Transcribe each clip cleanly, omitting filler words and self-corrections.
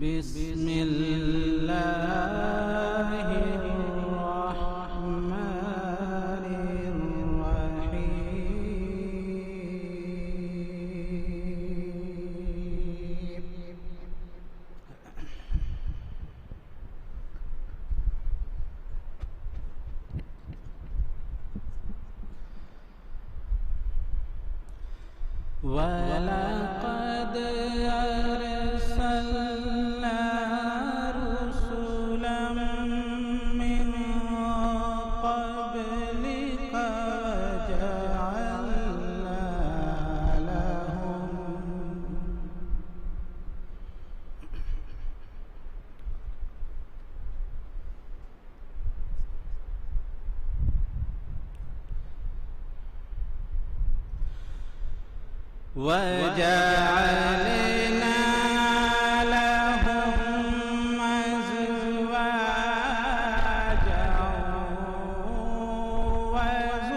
بسم الله الرحمن الرحيم. ولقد أرسلنا رسلا من قبلك وجعلنا لهم أزواجا وذرية.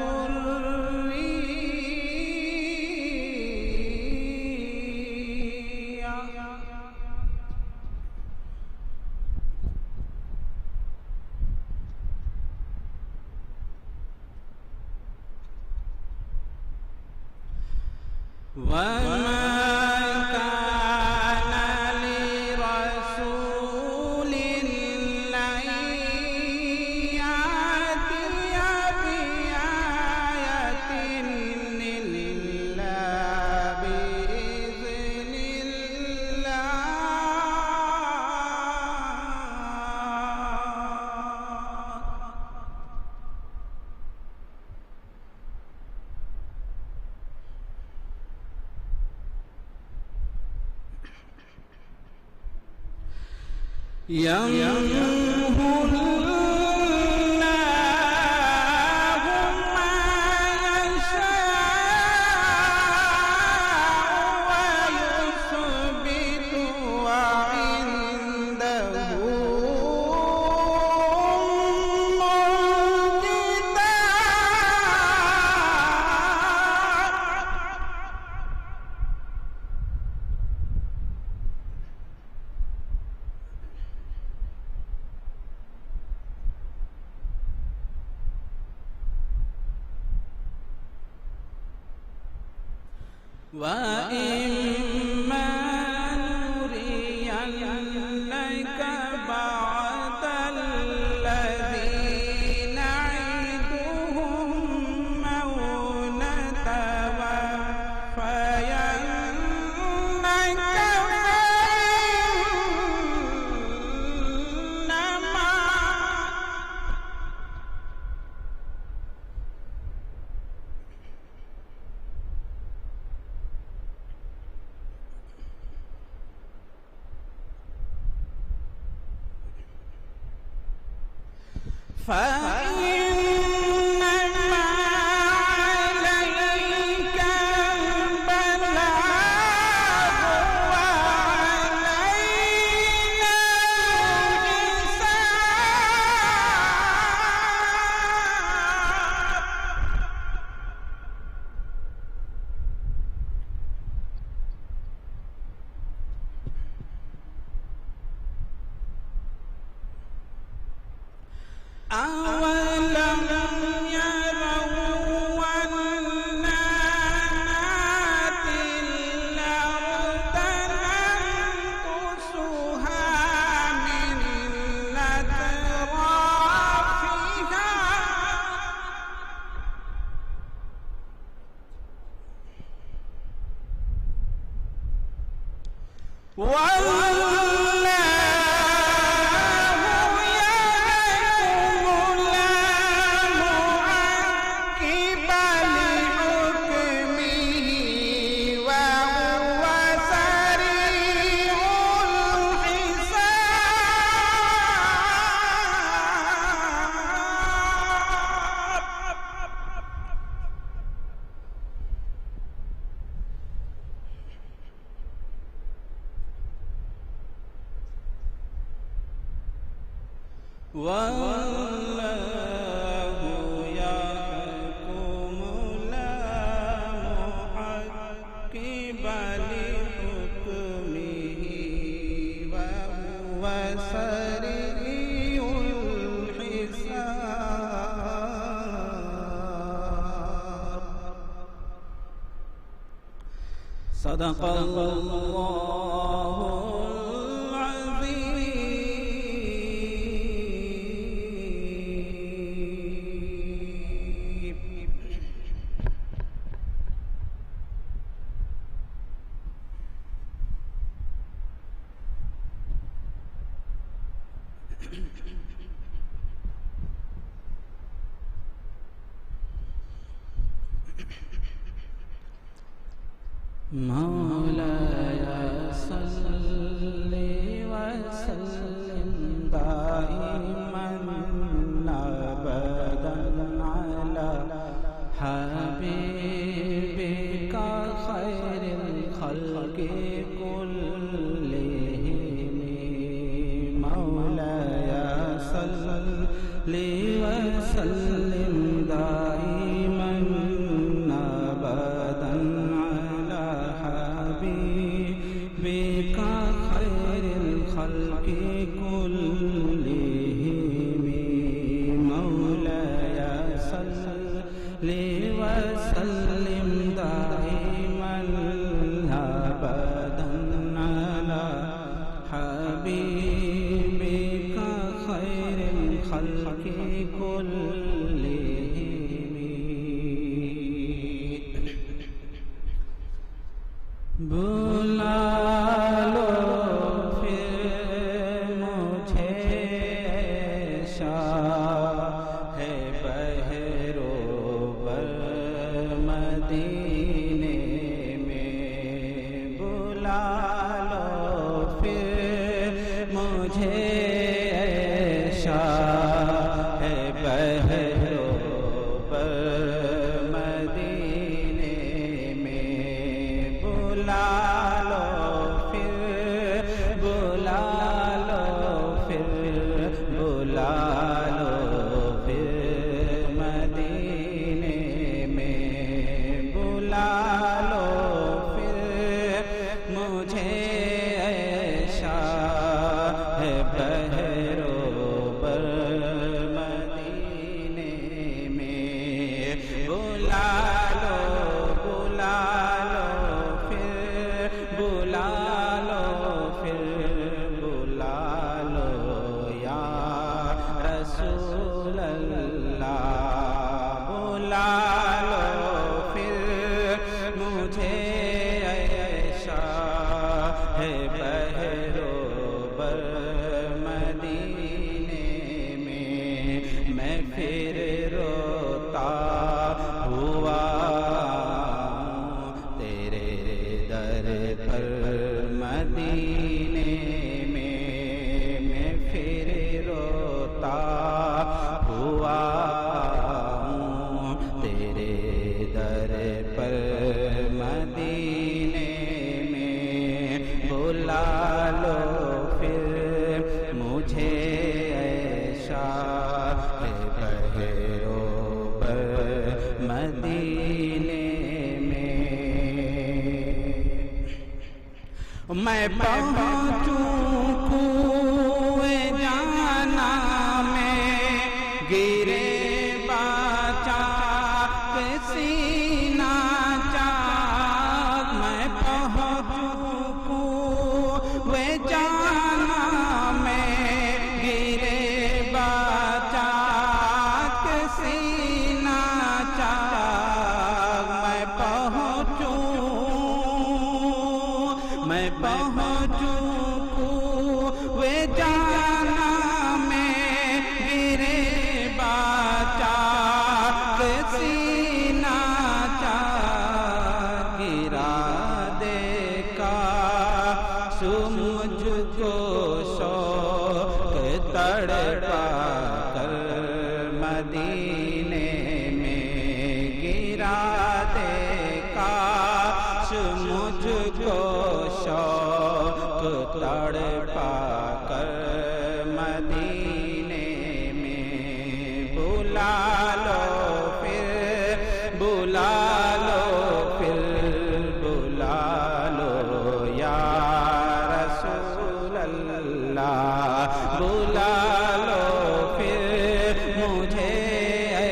وما كان لرسول أن يأتي بآية إلا بإذن الله. يمحو الله ما يشاء ويثبت وعنده أم الكتاب. وإما نرينك بعض الذي نعدهم أو نتوفينك فإنما عليك البلاغ وعلينا الحساب. أولم يروا أنا نأتي الأرض ننقصها من أطرافها والله يحكم لا معقب لحكمه وهو سريع الحساب. صدق الله مولاي صل وسلم دائما ابدا على حبيبك خير الخلق كلهم. مولاي صل وسلم دائما ابدا بك خير الخلق كلهم. مولاي صل وسلم دائما ابدا على حبيبك خير الخلق كلهم. بلا لو پھر مجھے شاہ بہروبر مدینے میں. بلا لو پھر مجھے شاہ بہروبر مدینے میں. بلا لو پھر بلا لو پھر بلا لو پھر مدینے میں. بلا لو پھر مجھے شاہ بہروبر مدینے میں. بلا لو بلا لو بلا لو پھر بلا لو یا رسول اللہ. بلا لو پھر مجھے شاہ بہروبر مدینے میں. میں پھر روتا ہوا تیرے در پر مدینے میں. میں پھر روتا ہوا تیرے در پر مدینے میں. بلا لو پھر مجھے شاہ بہروبر مدینے میں. میں پہنچوں کوئے جانا میں کو شوق تڑپا کر مدینے میں گرا دے کاش مجھ کو شوق تڑپا کر مدینے میں بلا لو پھر بلا لو پھر بلا لو یا رسول اللہ بلا لو پھر مجھے اے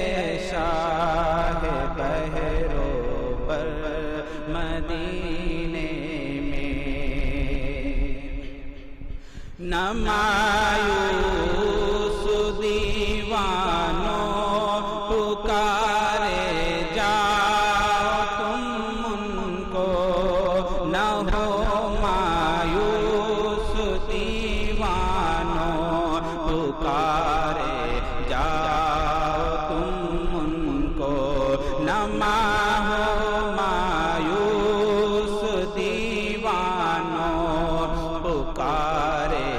شاہ بحرو پر مدینے میں نہ مایوس دیوانوں پکارے جاؤ تم ان کو نہ ہو مایوس دیوانوں پکارے جاؤ تم ان کو نہ ہو مایوس دیوانوں پکارے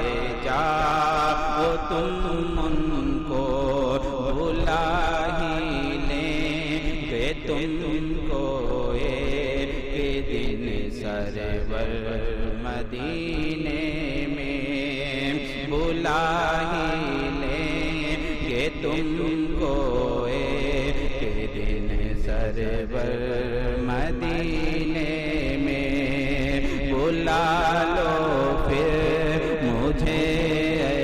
جاؤ تم ان کو بلا ہی لیں گے تم کو ایک دن سرور مدینے میں بلا ہی لیں گے تم کو ایک دن سرور مدینے میں بلا لو پھر مجھے اے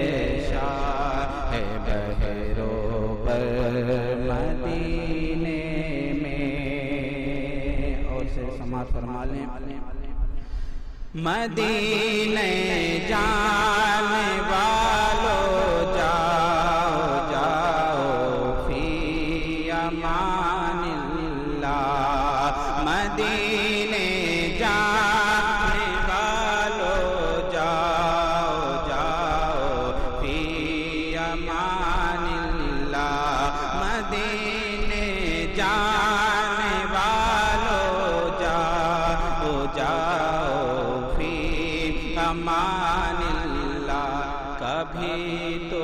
شاہ بحرو پر مدینے میں اور سے سماعت فرما لیں مدینے جانے والو جاؤ جاؤ فی امان اللہ مدینے جانے والو جاؤ جاؤ فی امان اللہ مدینے جانے والو جاؤ جاؤ فی امان اللہ کبھی تو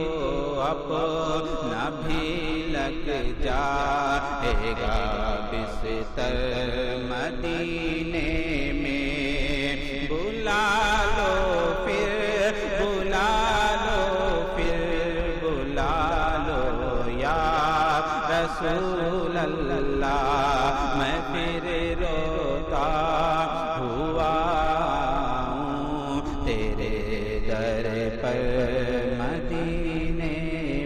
اپنا بھی لگ جائے گا بستر مدینے میں بلا لو پھر بلا لو پھر بلا لو یا رسول اللہ میں پھر روتا ہوا ہوں تیرے در پر مدینے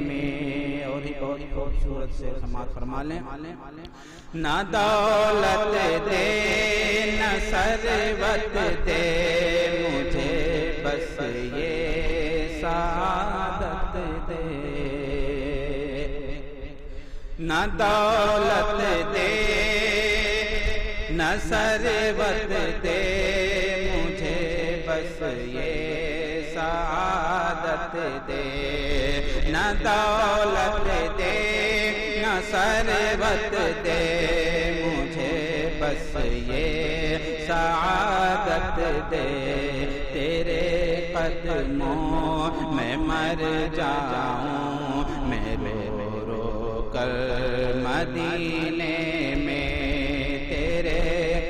میں اور ہی بہت خوبصورت سے سماعت فرما لیں نہ دولت دے نہ ثروت دے مجھے بس یہ سعادت دے نہ دولت دے نہ ثروت دے مجھے بس یہ سعادت دے نہ دولت دے نہ ثروت دے مجھے بس یہ سعادت دے تیرے قدموں میں مر جاؤں میں رو رو کر مدینے میں تیرے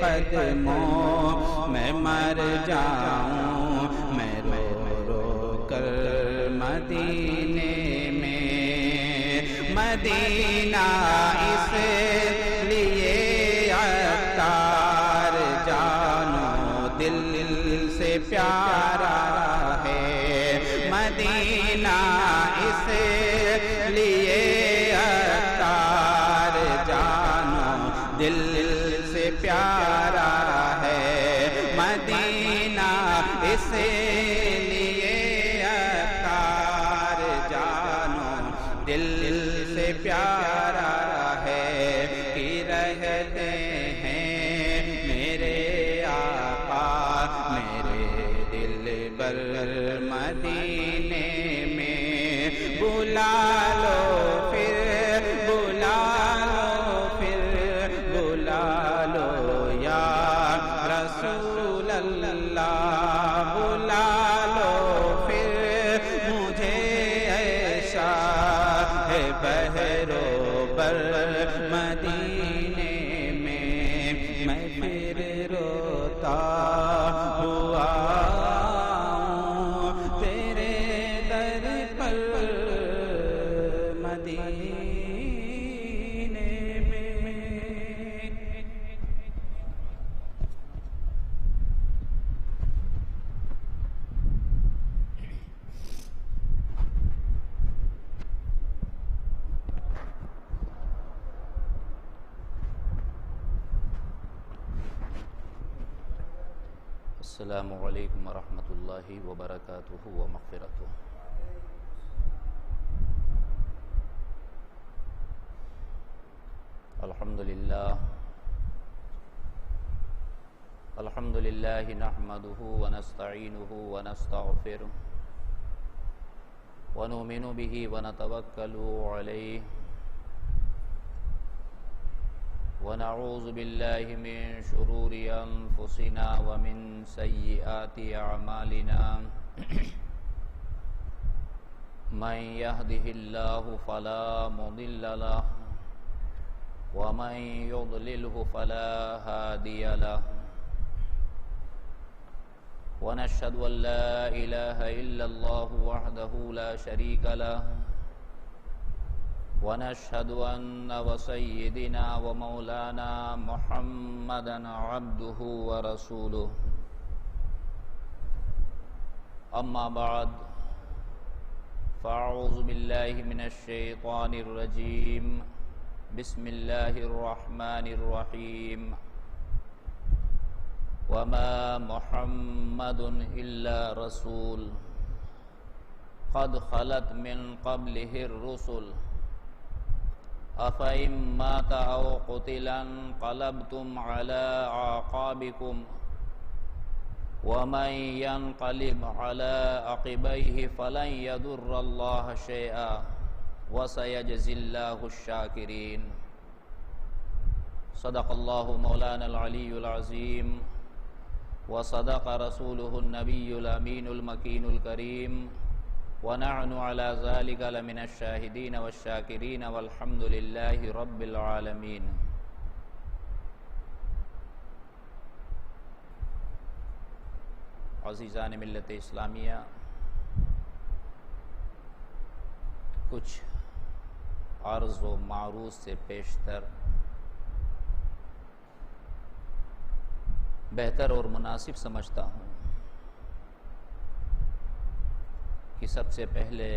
قدموں میں مر جاؤں میں رو رو کر مدینے میں مدینہ اس لیے عطار جانو دل سے پیارا ہے مدینہ اس لیے عطار جانو دل سے پیارا ہے مدینہ اس لیے عطار جانو دل سے پیارا ہے کہ رہتے ہیں میرے آقا میرے دل بر مدینے میں بلا لو پھر بلا لو پھر بلا لو یا رسول اللہ بلا لو بحرو بر مدینے میں پھر روتا ہوا تیرے در پر مدینے میں. السلام علیکم ورحمۃ اللہ وبرکاتہ ومغفرتہ. الحمد للہ نحمده ونستعینه ونستغفره ونؤمن به ونتوکل علیہ ونعوذ باللہ من شرور انفسنا ومن سیئات اعمالنا من يهده الله فلا مضل له ومن يضلله فلا هادي له ونشهد أن لا إله إلا الله وحده لا شريك له ونشهد أن وسيدنا ومولانا محمدا عبده ورسوله. أما بعد فأعوذ بالله من الشيطان الرجيم. بسم الله الرحمن الرحيم. وما محمد إلا رسول قد خلت من قبله الرسل أفإن مات أو قتل انقلبتم على أعقابكم ومن ينقلب على عقبيه فلن يضر الله شيئا وسيجزي الله الشاكرين. صدق الله مولانا العلي العظيم وصدق رسوله النبي الأمين المكين الكريم ونحن على ذلك لمن الشاهدين والشاكرين والحمد لله رب العالمين. عزیزان ملت اسلامیہ، کچھ عرض و معروض سے پیشتر بہتر اور مناسب سمجھتا ہوں کہ سب سے پہلے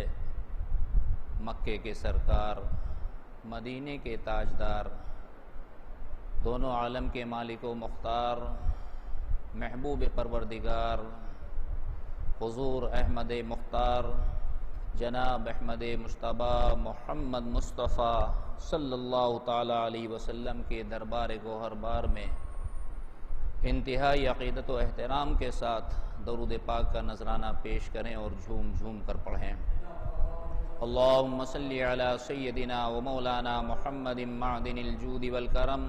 مکے کے سرکار، مدینے کے تاجدار، دونوں عالم کے مالک و مختار، محبوب پروردگار حضور احمد مختار جناب احمد مجتبی محمد مصطفیٰ صلی اللہ تعالی علیہ وسلم کے دربار گوہر بار میں انتہائی عقیدت و احترام کے ساتھ درود پاک کا نذرانہ پیش کریں اور جھوم جھوم کر پڑھیں. اللہم صلی علی سیدنا و مولانا محمد معدن الجود والکرم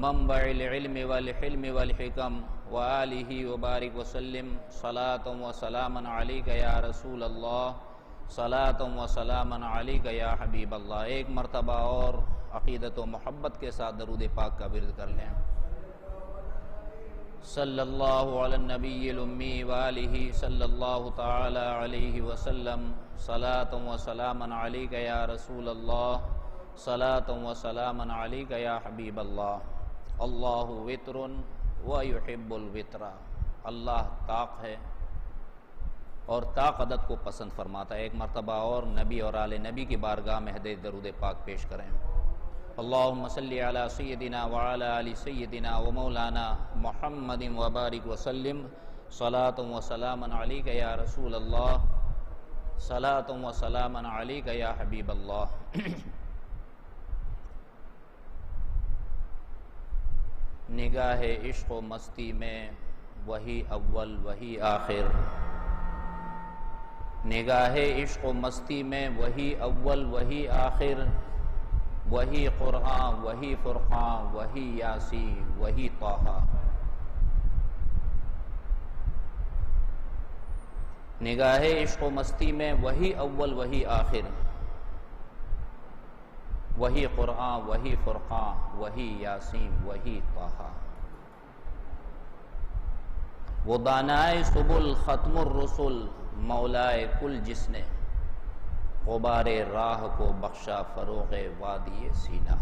منبع العلم والحلم والحکم وآلہ وبارک وسلم صلاۃ و سلاما علیک یا رسول اللہ صلاۃ و سلاما علیک یا حبیب اللہ. ایک مرتبہ اور عقیدت و محبت کے ساتھ درود پاک کا ورد کر لیں. صلی اللہ علی النبی الامی وآلہ صلی اللہ تعالی علیہ وسلم صلاۃ و سلاما علیک یا رسول اللہ صلاۃ و سلاما علیک یا حبیب اللہ. اللہ وتر ویحب الوتر. اللہ طاق ہے اور طاقت کو پسند فرماتا ہے. ایک مرتبہ اور نبی اور آل نبی کی بارگاہ میں ہدیہ درود پاک پیش کریں. اللہم صلی علی سیدنا وعلی آل سیدنا و مولانا محمد وبارک وسلم صلاۃ و سلاما علیک یا رسول اللہ صلاۃ و سلاما علیک یا حبیب اللہ. نگاہ عشق و مستی میں وہی اول وہی آخر. نگاہ عشق و مستی میں وہی اول وہی آخر. وہی قرآن وہی فرقان وہی یاسین وہی طٰہٰ. نگاہ عشق و مستی میں وہی اول وہی آخر. وہی قرآن، وہی فرقان، وہی یاسین، وہی طٰہٰ۔ وہ دانائے سبل ختم الرسل، مولائے کل جس نے غبار راہ کو بخشا فروغ وادی سینہ۔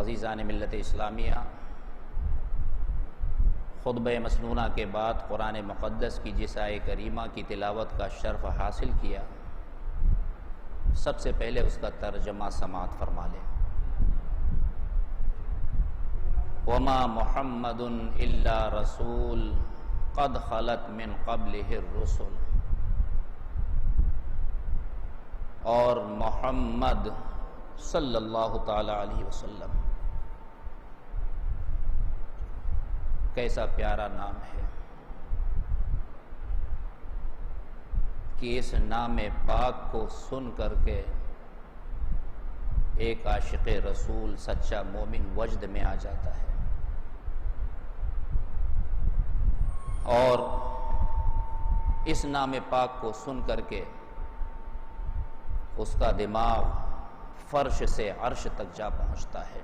عزیزان ملت اسلامیہ، خطبہ مسنونہ کے بعد قرآن مقدس کی جس آیے کریمہ کی تلاوت کا شرف حاصل کیا، سب سے پہلے اس کا ترجمہ سماعت فرما لیں۔ وَمَا مُحَمَّدٌ إِلَّا رَسُولٌ قَدْ خَلَتْ مِن قَبْلِهِ الرُّسُلُ۔ اور محمد صلی اللہ تعالی علیہ وسلم کیسا پیارا نام ہے کہ اس نام پاک کو سن کر کے ایک عاشق رسول، سچا مومن وجد میں آ جاتا ہے، اور اس نام پاک کو سن کر کے اس کا دماغ فرش سے عرش تک جا پہنچتا ہے۔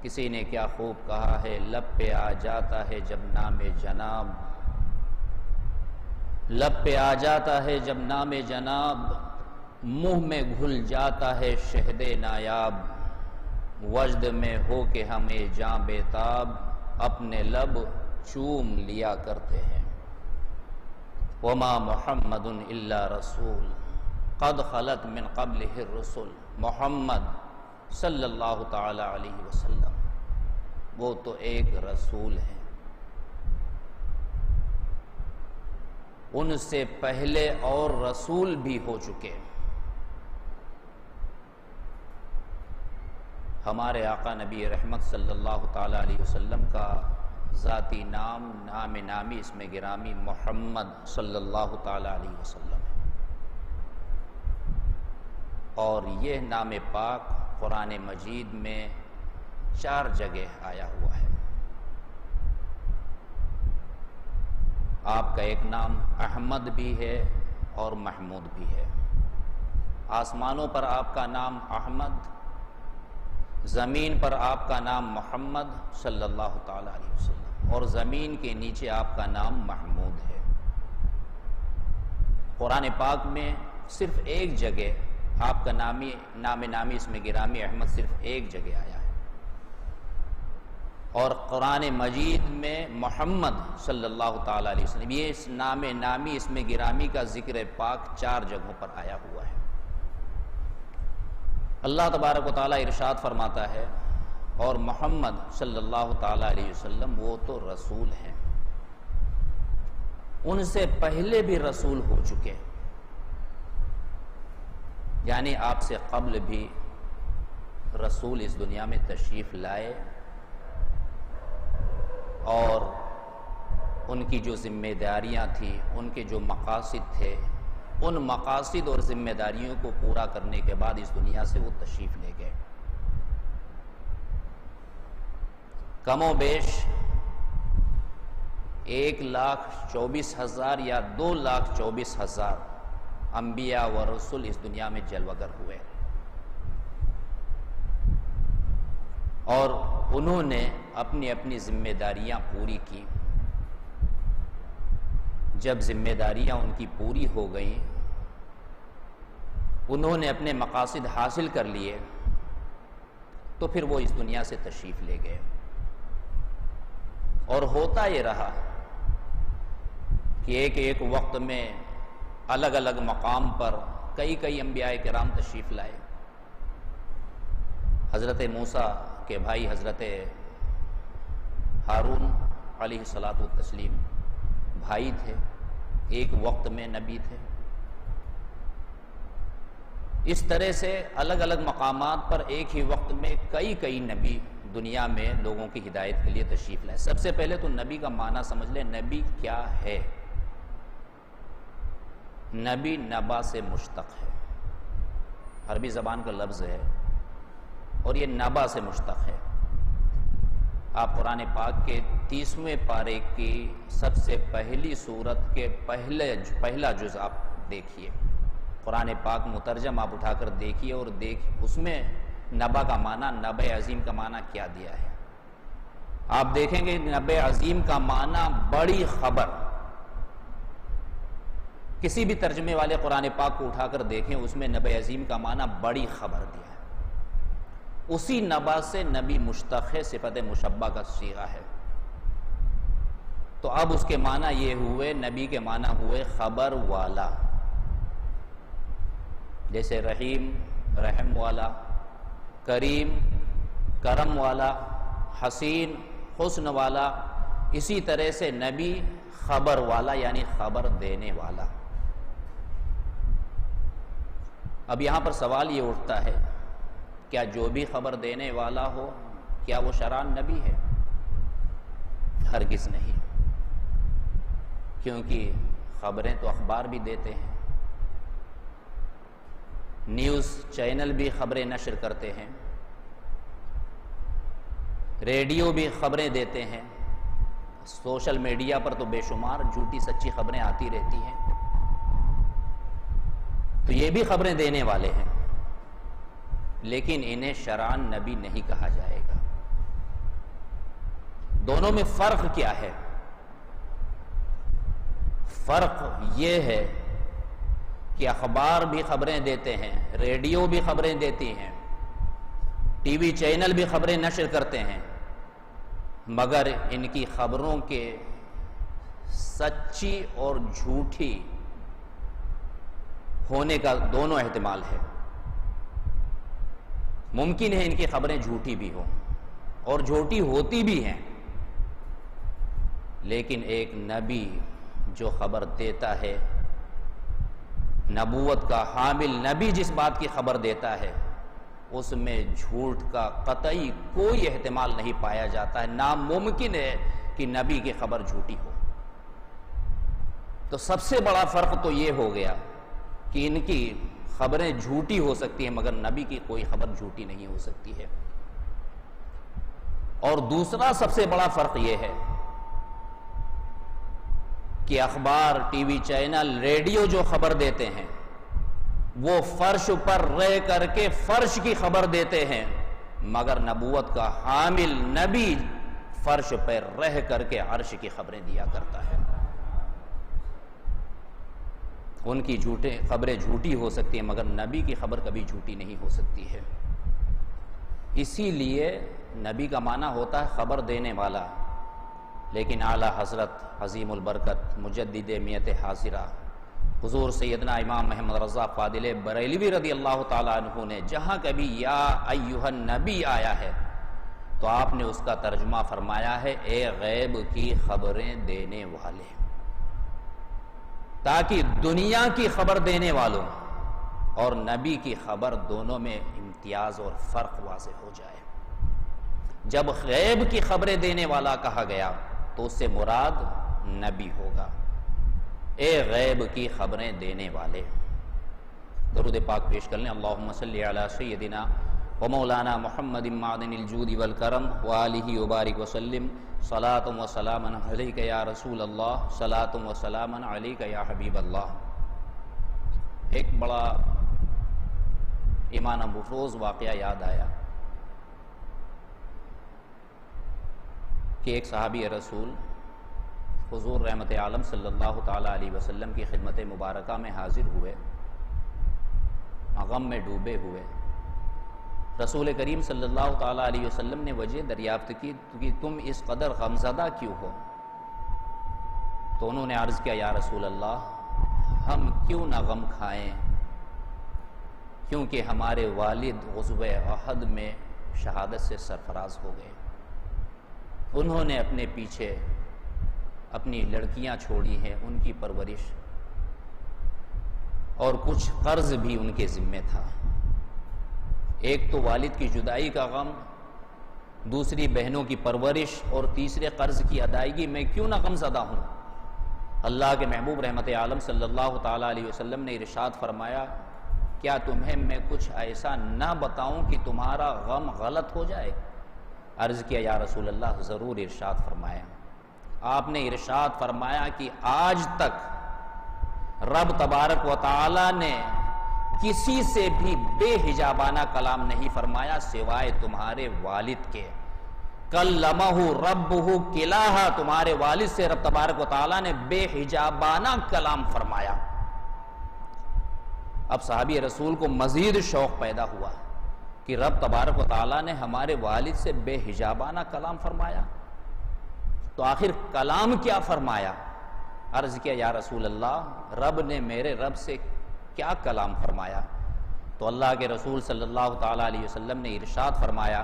کسی نے کیا خوب کہا ہے، لب پہ آ جاتا ہے جب نام جناب، لب پہ آ جاتا ہے جب نام جناب، منہ میں گھل جاتا ہے شہد نایاب، وجد میں ہو کے ہمیں جاں بیتاب، اپنے لب چوم لیا کرتے ہیں۔ وما محمد الا رسول قد خلت من قبلہ الرسل۔ محمد صلی اللہ تعالی علیہ وسلم وہ تو ایک رسول ہے، ان سے پہلے اور رسول بھی ہو چکے۔ ہمارے آقا نبی رحمت صلی اللہ تعالی علیہ وسلم کا ذاتی نام، نام نامی، اسم گرامی محمد صلی اللہ تعالی علیہ وسلم ہے، اور یہ نام پاک قرآن مجید میں 4 جگہ آیا ہوا ہے۔ آپ کا ایک نام احمد بھی ہے اور محمود بھی ہے۔ آسمانوں پر آپ کا نام احمد، زمین پر آپ کا نام محمد صلی اللہ تعالی علیہ وسلم، اور زمین کے نیچے آپ کا نام محمود ہے۔ قرآن پاک میں صرف ایک جگہ آپ کا نام نامی اسم گرامی احمد صرف ایک جگہ آیا ہے، اور قرآن مجید میں محمد صلی اللہ تعالی علیہ وسلم، یہ اس نام نامی اسم گرامی کا ذکر پاک 4 جگہوں پر آیا ہوا ہے۔ اللہ تبارک و تعالی ارشاد فرماتا ہے، اور محمد صلی اللہ تعالی علیہ وسلم وہ تو رسول ہیں، ان سے پہلے بھی رسول ہو چکے، یعنی آپ سے قبل بھی رسول اس دنیا میں تشریف لائے، اور ان کی جو ذمہ داریاں تھیں، ان کے جو مقاصد تھے، ان مقاصد اور ذمہ داریوں کو پورا کرنے کے بعد اس دنیا سے وہ تشریف لے گئے۔ کم و بیش 1,24,000 یا 2,24,000 انبیاء و رسول اس دنیا میں جلوگر ہوئے، اور انہوں نے اپنی اپنی ذمہ داریاں پوری کی۔ جب ذمہ داریاں ان کی پوری ہو گئیں، انہوں نے اپنے مقاصد حاصل کر لیے، تو پھر وہ اس دنیا سے تشریف لے گئے۔ اور ہوتا یہ رہا کہ ایک وقت میں الگ الگ مقام پر کئی انبیاء کرام تشریف لائے۔ حضرت موسیٰ کے بھائی حضرت ہارون علیہ الصلاۃ والتسلیم بھائی تھے، ایک وقت میں نبی تھے۔ اس طرح سے الگ الگ مقامات پر ایک ہی وقت میں کئی نبی دنیا میں لوگوں کی ہدایت کے لیے تشریف لائے۔ سب سے پہلے تو نبی کا معنی سمجھ لیں، نبی کیا ہے؟ نبی نبا سے مشتق ہے، عربی زبان کا لفظ ہے، اور یہ نبا سے مشتق ہے۔ آپ قرآن پاک کے 30ویں پارے کی سب سے پہلی سورت کے پہلا جز آپ دیکھیے، قرآن پاک مترجم آپ اٹھا کر دیکھیے اور اس میں نبا کا معنی، نبع عظیم کا معنی کیا دیا ہے۔ آپ دیکھیں گے نبع عظیم کا معنی بڑی خبر، کسی بھی ترجمے والے قرآن پاک کو اٹھا کر دیکھیں، اس میں نبع عظیم کا معنی بڑی خبر دیا ہے۔ اسی نبا سے نبی مشتق ہے، صفت مشبہ کا صیغہ ہے۔ تو اب اس کے معنی یہ ہوئے، نبی کے معنی ہوئے خبر والا، جیسے رحیم رحم والا، کریم کرم والا، حسین حسن والا، اسی طرح سے نبی خبر والا یعنی خبر دینے والا۔ اب یہاں پر سوال یہ اٹھتا ہے، کیا جو بھی خبر دینے والا ہو کیا وہ شرعاً نبی ہے؟ ہرگز نہیں، کیونکہ خبریں تو اخبار بھی دیتے ہیں، نیوز چینل بھی خبریں نشر کرتے ہیں، ریڈیو بھی خبریں دیتے ہیں، سوشل میڈیا پر تو بے شمار جھوٹی سچی خبریں آتی رہتی ہیں، تو یہ بھی خبریں دینے والے ہیں، لیکن انہیں شرعاً نبی نہیں کہا جائے گا۔ دونوں میں فرق کیا ہے؟ فرق یہ ہے کہ اخبار بھی خبریں دیتے ہیں، ریڈیو بھی خبریں دیتی ہیں، ٹی وی چینل بھی خبریں نشر کرتے ہیں، مگر ان کی خبروں کے سچی اور جھوٹی ہونے کا دونوں احتمال ہے۔ ممکن ہے ان کی خبریں جھوٹی بھی ہوں اور جھوٹی ہوتی بھی ہیں، لیکن ایک نبی جو خبر دیتا ہے، نبوت کا حامل نبی جس بات کی خبر دیتا ہے، اس میں جھوٹ کا قطعی کوئی احتمال نہیں پایا جاتا ہے، ناممکن ہے کہ نبی کی خبر جھوٹی ہو۔ تو سب سے بڑا فرق تو یہ ہو گیا کہ ان کی خبریں جھوٹی ہو سکتی ہیں مگر نبی کی کوئی خبر جھوٹی نہیں ہو سکتی ہے۔ اور دوسرا سب سے بڑا فرق یہ ہے کہ اخبار، ٹی وی چینل، ریڈیو جو خبر دیتے ہیں وہ فرش پر رہ کر کے فرش کی خبر دیتے ہیں، مگر نبوت کا حامل نبی فرش پر رہ کر کے عرش کی خبریں دیا کرتا ہے۔ ان کی خبریں جھوٹی ہو سکتی ہیں مگر نبی کی خبر کبھی جھوٹی نہیں ہو سکتی ہے۔ اسی لیے نبی کا معنی ہوتا ہے خبر دینے والا، لیکن اعلیٰ حضرت عظیم البرکت مجدد میت حاضرہ حضور سیدنا امام محمد رضا فاضل بریلوی رضی اللہ تعالیٰ عنہ نے جہاں کبھی یا ایھا النبی آیا ہے تو آپ نے اس کا ترجمہ فرمایا ہے اے غیب کی خبریں دینے والے، تاکہ دنیا کی خبر دینے والوں اور نبی کی خبر دونوں میں امتیاز اور فرق واضح ہو جائے۔ جب غیب کی خبریں دینے والا کہا گیا تو اس سے مراد نبی ہوگا، اے غیب کی خبریں دینے والے۔ درود پاک پیش کر لیں، اللہم صلی علی سیدنا و مولانا محمد معدن الجود والکرم وآلہ وبارک وسلم، صلاۃ و سلام علیک یا رسول اللہ، صلاۃ و سلام علیک یا حبیب اللہ۔ ایک بڑا ایمان افروز واقعہ یاد آیا کہ ایک صحابی رسول حضور رحمت عالم صلی اللہ تعالیٰ علیہ وسلم کی خدمت مبارکہ میں حاضر ہوئے، غم میں ڈوبے ہوئے۔ رسول کریم صلی اللہ تعالیٰ علیہ وسلم نے وجہ دریافت کی کہ تم اس قدر غمزدہ کیوں ہو؟ تو انہوں نے عرض کیا یا رسول اللہ ہم کیوں نہ غم کھائیں، کیونکہ ہمارے والد غزوہ احد میں شہادت سے سرفراز ہو گئے، انہوں نے اپنے پیچھے اپنی لڑکیاں چھوڑی ہیں، ان کی پرورش اور کچھ قرض بھی ان کے ذمہ تھا۔ ایک تو والد کی جدائی کا غم، دوسری بہنوں کی پرورش اور تیسرے قرض کی ادائیگی، میں کیوں نہ غم زدہ ہوں؟ اللہ کے محبوب رحمت عالم صلی اللہ تعالیٰ علیہ وسلم نے ارشاد فرمایا کیا تمہیں میں کچھ ایسا نہ بتاؤں کہ تمہارا غم غلط ہو جائے؟ عرض کیا یا رسول اللہ ضرور، ارشاد فرمایا۔ آپ نے ارشاد فرمایا کہ آج تک رب تبارک و تعالی نے کسی سے بھی بے حجابانہ کلام نہیں فرمایا سوائے تمہارے والد کے۔ کلمہ ربہ کلاہا، تمہارے والد سے رب تبارک و تعالیٰ نے بے حجابانہ کلام فرمایا۔ اب صحابی رسول کو مزید شوق پیدا ہوا کہ رب تبارک و تعالیٰ نے ہمارے والد سے بے حجابانہ کلام فرمایا، تو آخر کلام کیا فرمایا؟ عرض کیا یا رسول اللہ، رب نے میرے رب سے کیا کلام فرمایا؟ تو اللہ کے رسول صلی اللہ تعالیٰ علیہ وسلم نے ارشاد فرمایا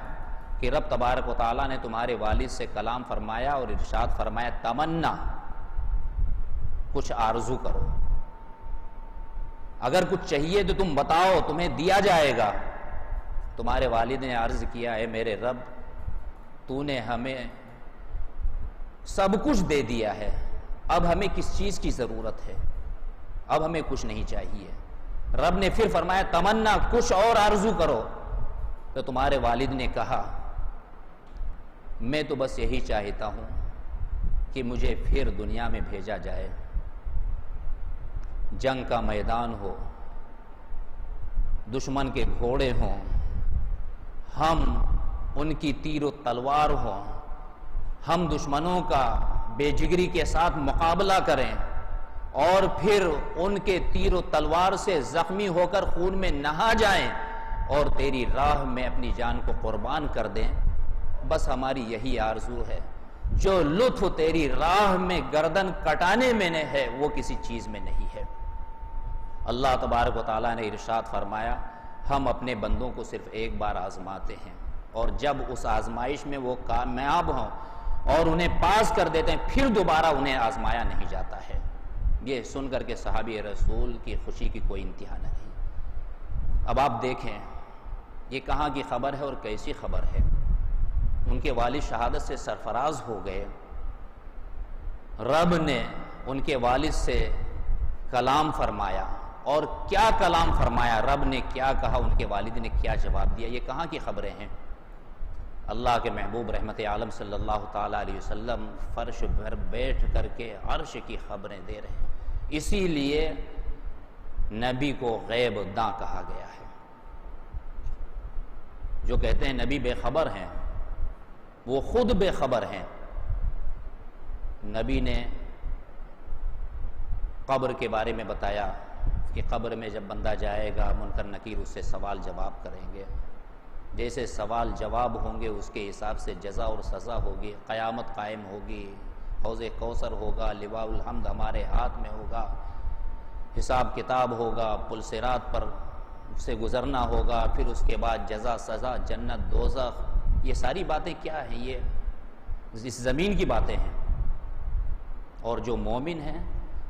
کہ رب تبارک و تعالیٰ نے تمہارے والد سے کلام فرمایا اور ارشاد فرمایا تمنا، کچھ آرزو کرو، اگر کچھ چاہیے تو تم بتاؤ، تمہیں دیا جائے گا۔ تمہارے والد نے عرض کیا اے میرے رب، تو نے ہمیں سب کچھ دے دیا ہے، اب ہمیں کس چیز کی ضرورت ہے، اب ہمیں کچھ نہیں چاہیے۔ رب نے پھر فرمایا تمنا، کچھ اور آرزو کرو۔ تو تمہارے والد نے کہا میں تو بس یہی چاہتا ہوں کہ مجھے پھر دنیا میں بھیجا جائے، جنگ کا میدان ہو، دشمن کے گھوڑے ہوں، ہم ان کی تیر و تلوار ہوں، ہم دشمنوں کا بے جگری کے ساتھ مقابلہ کریں اور پھر ان کے تیر و تلوار سے زخمی ہو کر خون میں نہا جائیں اور تیری راہ میں اپنی جان کو قربان کر دیں۔ بس ہماری یہی آرزو ہے، جو لطف تیری راہ میں گردن کٹانے میں نے ہے وہ کسی چیز میں نہیں ہے۔ اللہ تبارک و تعالیٰ نے ارشاد فرمایا ہم اپنے بندوں کو صرف ایک بار آزماتے ہیں، اور جب اس آزمائش میں وہ کامیاب ہوں اور انہیں پاس کر دیتے ہیں پھر دوبارہ انہیں آزمایا نہیں جاتا ہے۔ یہ سن کر کے صحابی رسول کی خوشی کی کوئی انتہا نہیں۔ اب آپ دیکھیں یہ کہاں کی خبر ہے اور کیسی خبر ہے۔ ان کے والد شہادت سے سرفراز ہو گئے، رب نے ان کے والد سے کلام فرمایا، اور کیا کلام فرمایا، رب نے کیا کہا، ان کے والد نے کیا جواب دیا، یہ کہاں کی خبریں ہیں؟ اللہ کے محبوب رحمت عالم صلی اللہ تعالیٰ علیہ وسلم فرش پر بیٹھ کر کے عرش کی خبریں دے رہے ہیں۔ اسی لیے نبی کو غیب داں کہا گیا ہے۔ جو کہتے ہیں نبی بے خبر ہیں وہ خود بے خبر ہیں۔ نبی نے قبر کے بارے میں بتایا کہ قبر میں جب بندہ جائے گا منکر نکیر اس سے سوال جواب کریں گے، جیسے سوال جواب ہوں گے اس کے حساب سے جزا اور سزا ہوگی، قیامت قائم ہوگی، حوض کوثر ہوگا، لواء الحمد ہمارے ہاتھ میں ہوگا، حساب کتاب ہوگا، پل صراط پر سے گزرنا ہوگا، پھر اس کے بعد جزا سزا، جنت دوزخ، یہ ساری باتیں کیا ہیں؟ یہ اس زمین کی باتیں ہیں۔ اور جو مومن ہیں،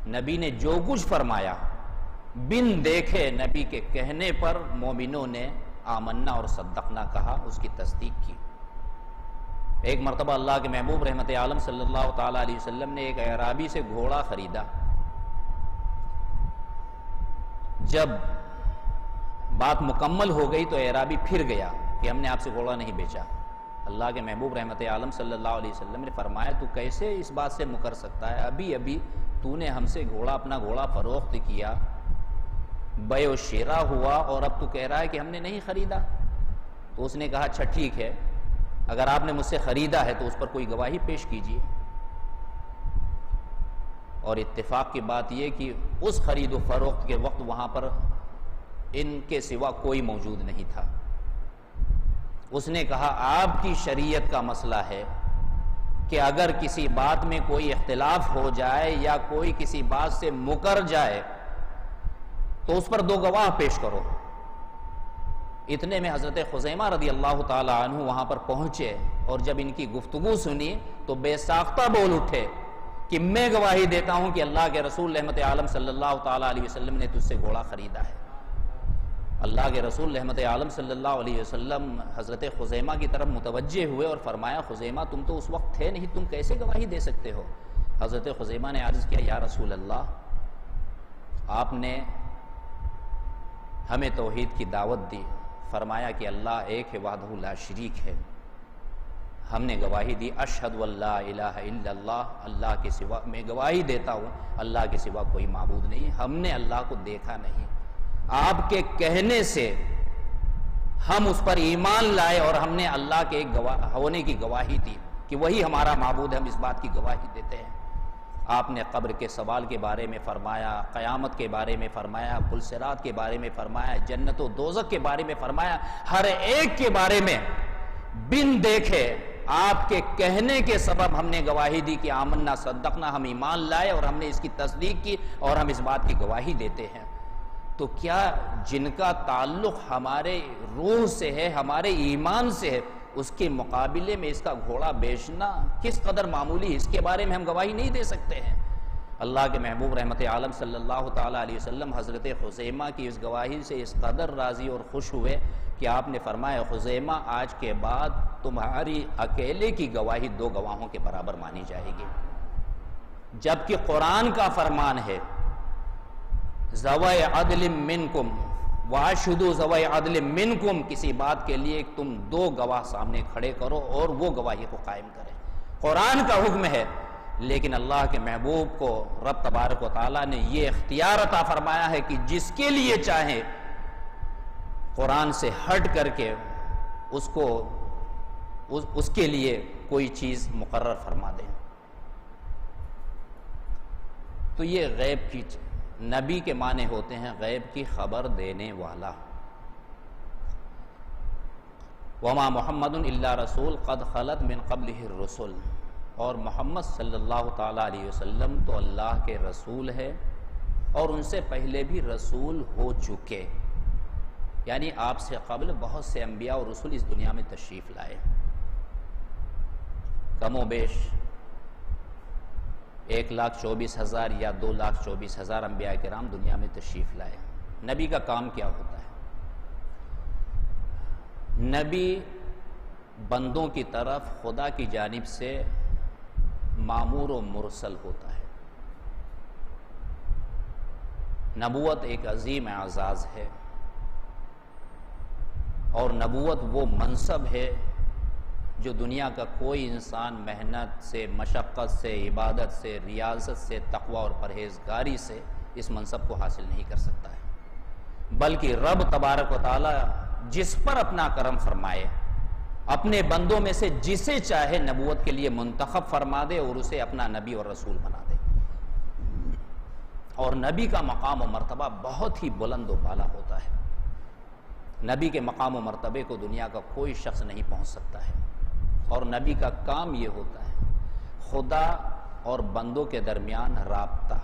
نبی نے جو کچھ فرمایا بن دیکھے نبی کے کہنے پر مومنوں نے آمنا اور صدقنا کہا، اس کی تصدیق کی۔ ایک مرتبہ اللہ کے محبوب رحمت عالم صلی اللہ تعالیٰ علیہ وسلم نے ایک اعرابی سے گھوڑا خریدا۔ جب بات مکمل ہو گئی تو اعرابی پھر گیا کہ ہم نے آپ سے گھوڑا نہیں بیچا۔ اللہ کے محبوب رحمت عالم صلی اللہ علیہ وسلم نے فرمایا تو کیسے اس بات سے مکر سکتا ہے؟ ابھی ابھی تو نے ہم سے اپنا گھوڑا فروخت کیا، بے و شراء ہوا، اور اب تو کہہ رہا ہے کہ ہم نے نہیں خریدا۔ تو اس نے کہا اچھا ٹھیک ہے، اگر آپ نے مجھ سے خریدا ہے تو اس پر کوئی گواہی پیش کیجیے۔ اور اتفاق کی بات یہ کہ اس خرید و فروخت کے وقت وہاں پر ان کے سوا کوئی موجود نہیں تھا۔ اس نے کہا آپ کی شریعت کا مسئلہ ہے کہ اگر کسی بات میں کوئی اختلاف ہو جائے یا کوئی کسی بات سے مکر جائے تو اس پر 2 گواہ پیش کرو۔ اتنے میں حضرت خزیمہ رضی اللہ تعالی عنہ وہاں پر پہنچے، اور جب ان کی گفتگو سنی تو بے ساختہ بول اٹھے کہ میں گواہی دیتا ہوں کہ اللہ کے رسول رحمت عالم صلی اللہ تعالی علیہ وسلم نے تجھ سے گھوڑا خریدا ہے۔ اللہ کے رسول رحمت عالم صلی اللہ علیہ وسلم حضرت خزیمہ کی طرف متوجہ ہوئے اور فرمایا خزیمہ تم تو اس وقت تھے نہیں، تم کیسے گواہی دے سکتے ہو؟ حضرت خزیمہ نے عرض کیا یا رسول اللہ، آپ نے ہمیں توحید کی دعوت دی، فرمایا کہ اللہ ایک ہے وحدہ لا شریک ہے، ہم نے گواہی دی اشہد واللہ الہ الا اللہ، اللہ کے سوا میں گواہی دیتا ہوں اللہ کے سوا کوئی معبود نہیں، ہم نے اللہ کو دیکھا نہیں۔ آپ کے کہنے سے ہم اس پر ایمان لائے اور ہم نے اللہ کے ہونے کی گواہی دی کہ وہی ہمارا معبود ہے، ہم اس بات کی گواہی دیتے ہیں۔ آپ نے قبر کے سوال کے بارے میں فرمایا، قیامت کے بارے میں فرمایا، پل صراط کے بارے میں فرمایا، جنت و دوزخ کے بارے میں فرمایا، ہر ایک کے بارے میں بن دیکھے آپ کے کہنے کے سبب ہم نے گواہی دی کہ آمنا صدقنا، ہم ایمان لائے اور ہم نے اس کی تصدیق کی اور ہم اس بات کی گواہی دیتے ہیں۔ تو کیا جن کا تعلق ہمارے روح سے ہے، ہمارے ایمان سے ہے، اس کے مقابلے میں اس کا گھوڑا بیچنا کس قدر معمولی، اس کے بارے میں ہم گواہی نہیں دے سکتے ہیں؟ اللہ کے محبوب رحمت عالم صلی اللہ تعالیٰ علیہ وسلم حضرت خزیمہ کی اس گواہی سے اس قدر راضی اور خوش ہوئے کہ آپ نے فرمایا، خزیمہ آج کے بعد تمہاری اکیلے کی گواہی 2 گواہوں کے برابر مانی جائے گی، جبکہ قرآن کا فرمان ہے ذوی عدل منکم واشہدوا ذوی عدل منکم، کسی بات کے لیے تم 2 گواہ سامنے کھڑے کرو اور وہ گواہی کو قائم کریں۔ قرآن کا حکم ہے، لیکن اللہ کے محبوب کو رب تبارک و تعالیٰ نے یہ اختیار عطا فرمایا ہے کہ جس کے لیے چاہے قرآن سے ہٹ کر کے اس کے لیے کوئی چیز مقرر فرما دیں۔ تو یہ غیب کی نبی کے معنی ہوتے ہیں غیب کی خبر دینے والا۔ وما محمد الا رسول قد خلت من قبلہ الرسل، اور محمد صلی اللہ تعالیٰ علیہ وسلم تو اللہ کے رسول ہے اور ان سے پہلے بھی رسول ہو چکے، یعنی آپ سے قبل بہت سے انبیاء اور رسول اس دنیا میں تشریف لائے، کم و بیش 1,24,000 یا 2,24,000 انبیاء کرام دنیا میں تشریف لائے۔ نبی کا کام کیا ہوتا ہے؟ نبی بندوں کی طرف خدا کی جانب سے مامور و مرسل ہوتا ہے۔ نبوت ایک عظیم اعزاز ہے، اور نبوت وہ منصب ہے جو دنیا کا کوئی انسان محنت سے، مشقت سے، عبادت سے، ریاضت سے، تقوی اور پرہیزگاری سے اس منصب کو حاصل نہیں کر سکتا ہے، بلکہ رب تبارک و تعالی جس پر اپنا کرم فرمائے، اپنے بندوں میں سے جسے چاہے نبوت کے لیے منتخب فرما دے اور اسے اپنا نبی اور رسول بنا دے۔ اور نبی کا مقام و مرتبہ بہت ہی بلند و بالا ہوتا ہے۔ نبی کے مقام و مرتبے کو دنیا کا کوئی شخص نہیں پہنچ سکتا ہے، اور نبی کا کام یہ ہوتا ہے خدا اور بندوں کے درمیان رابطہ،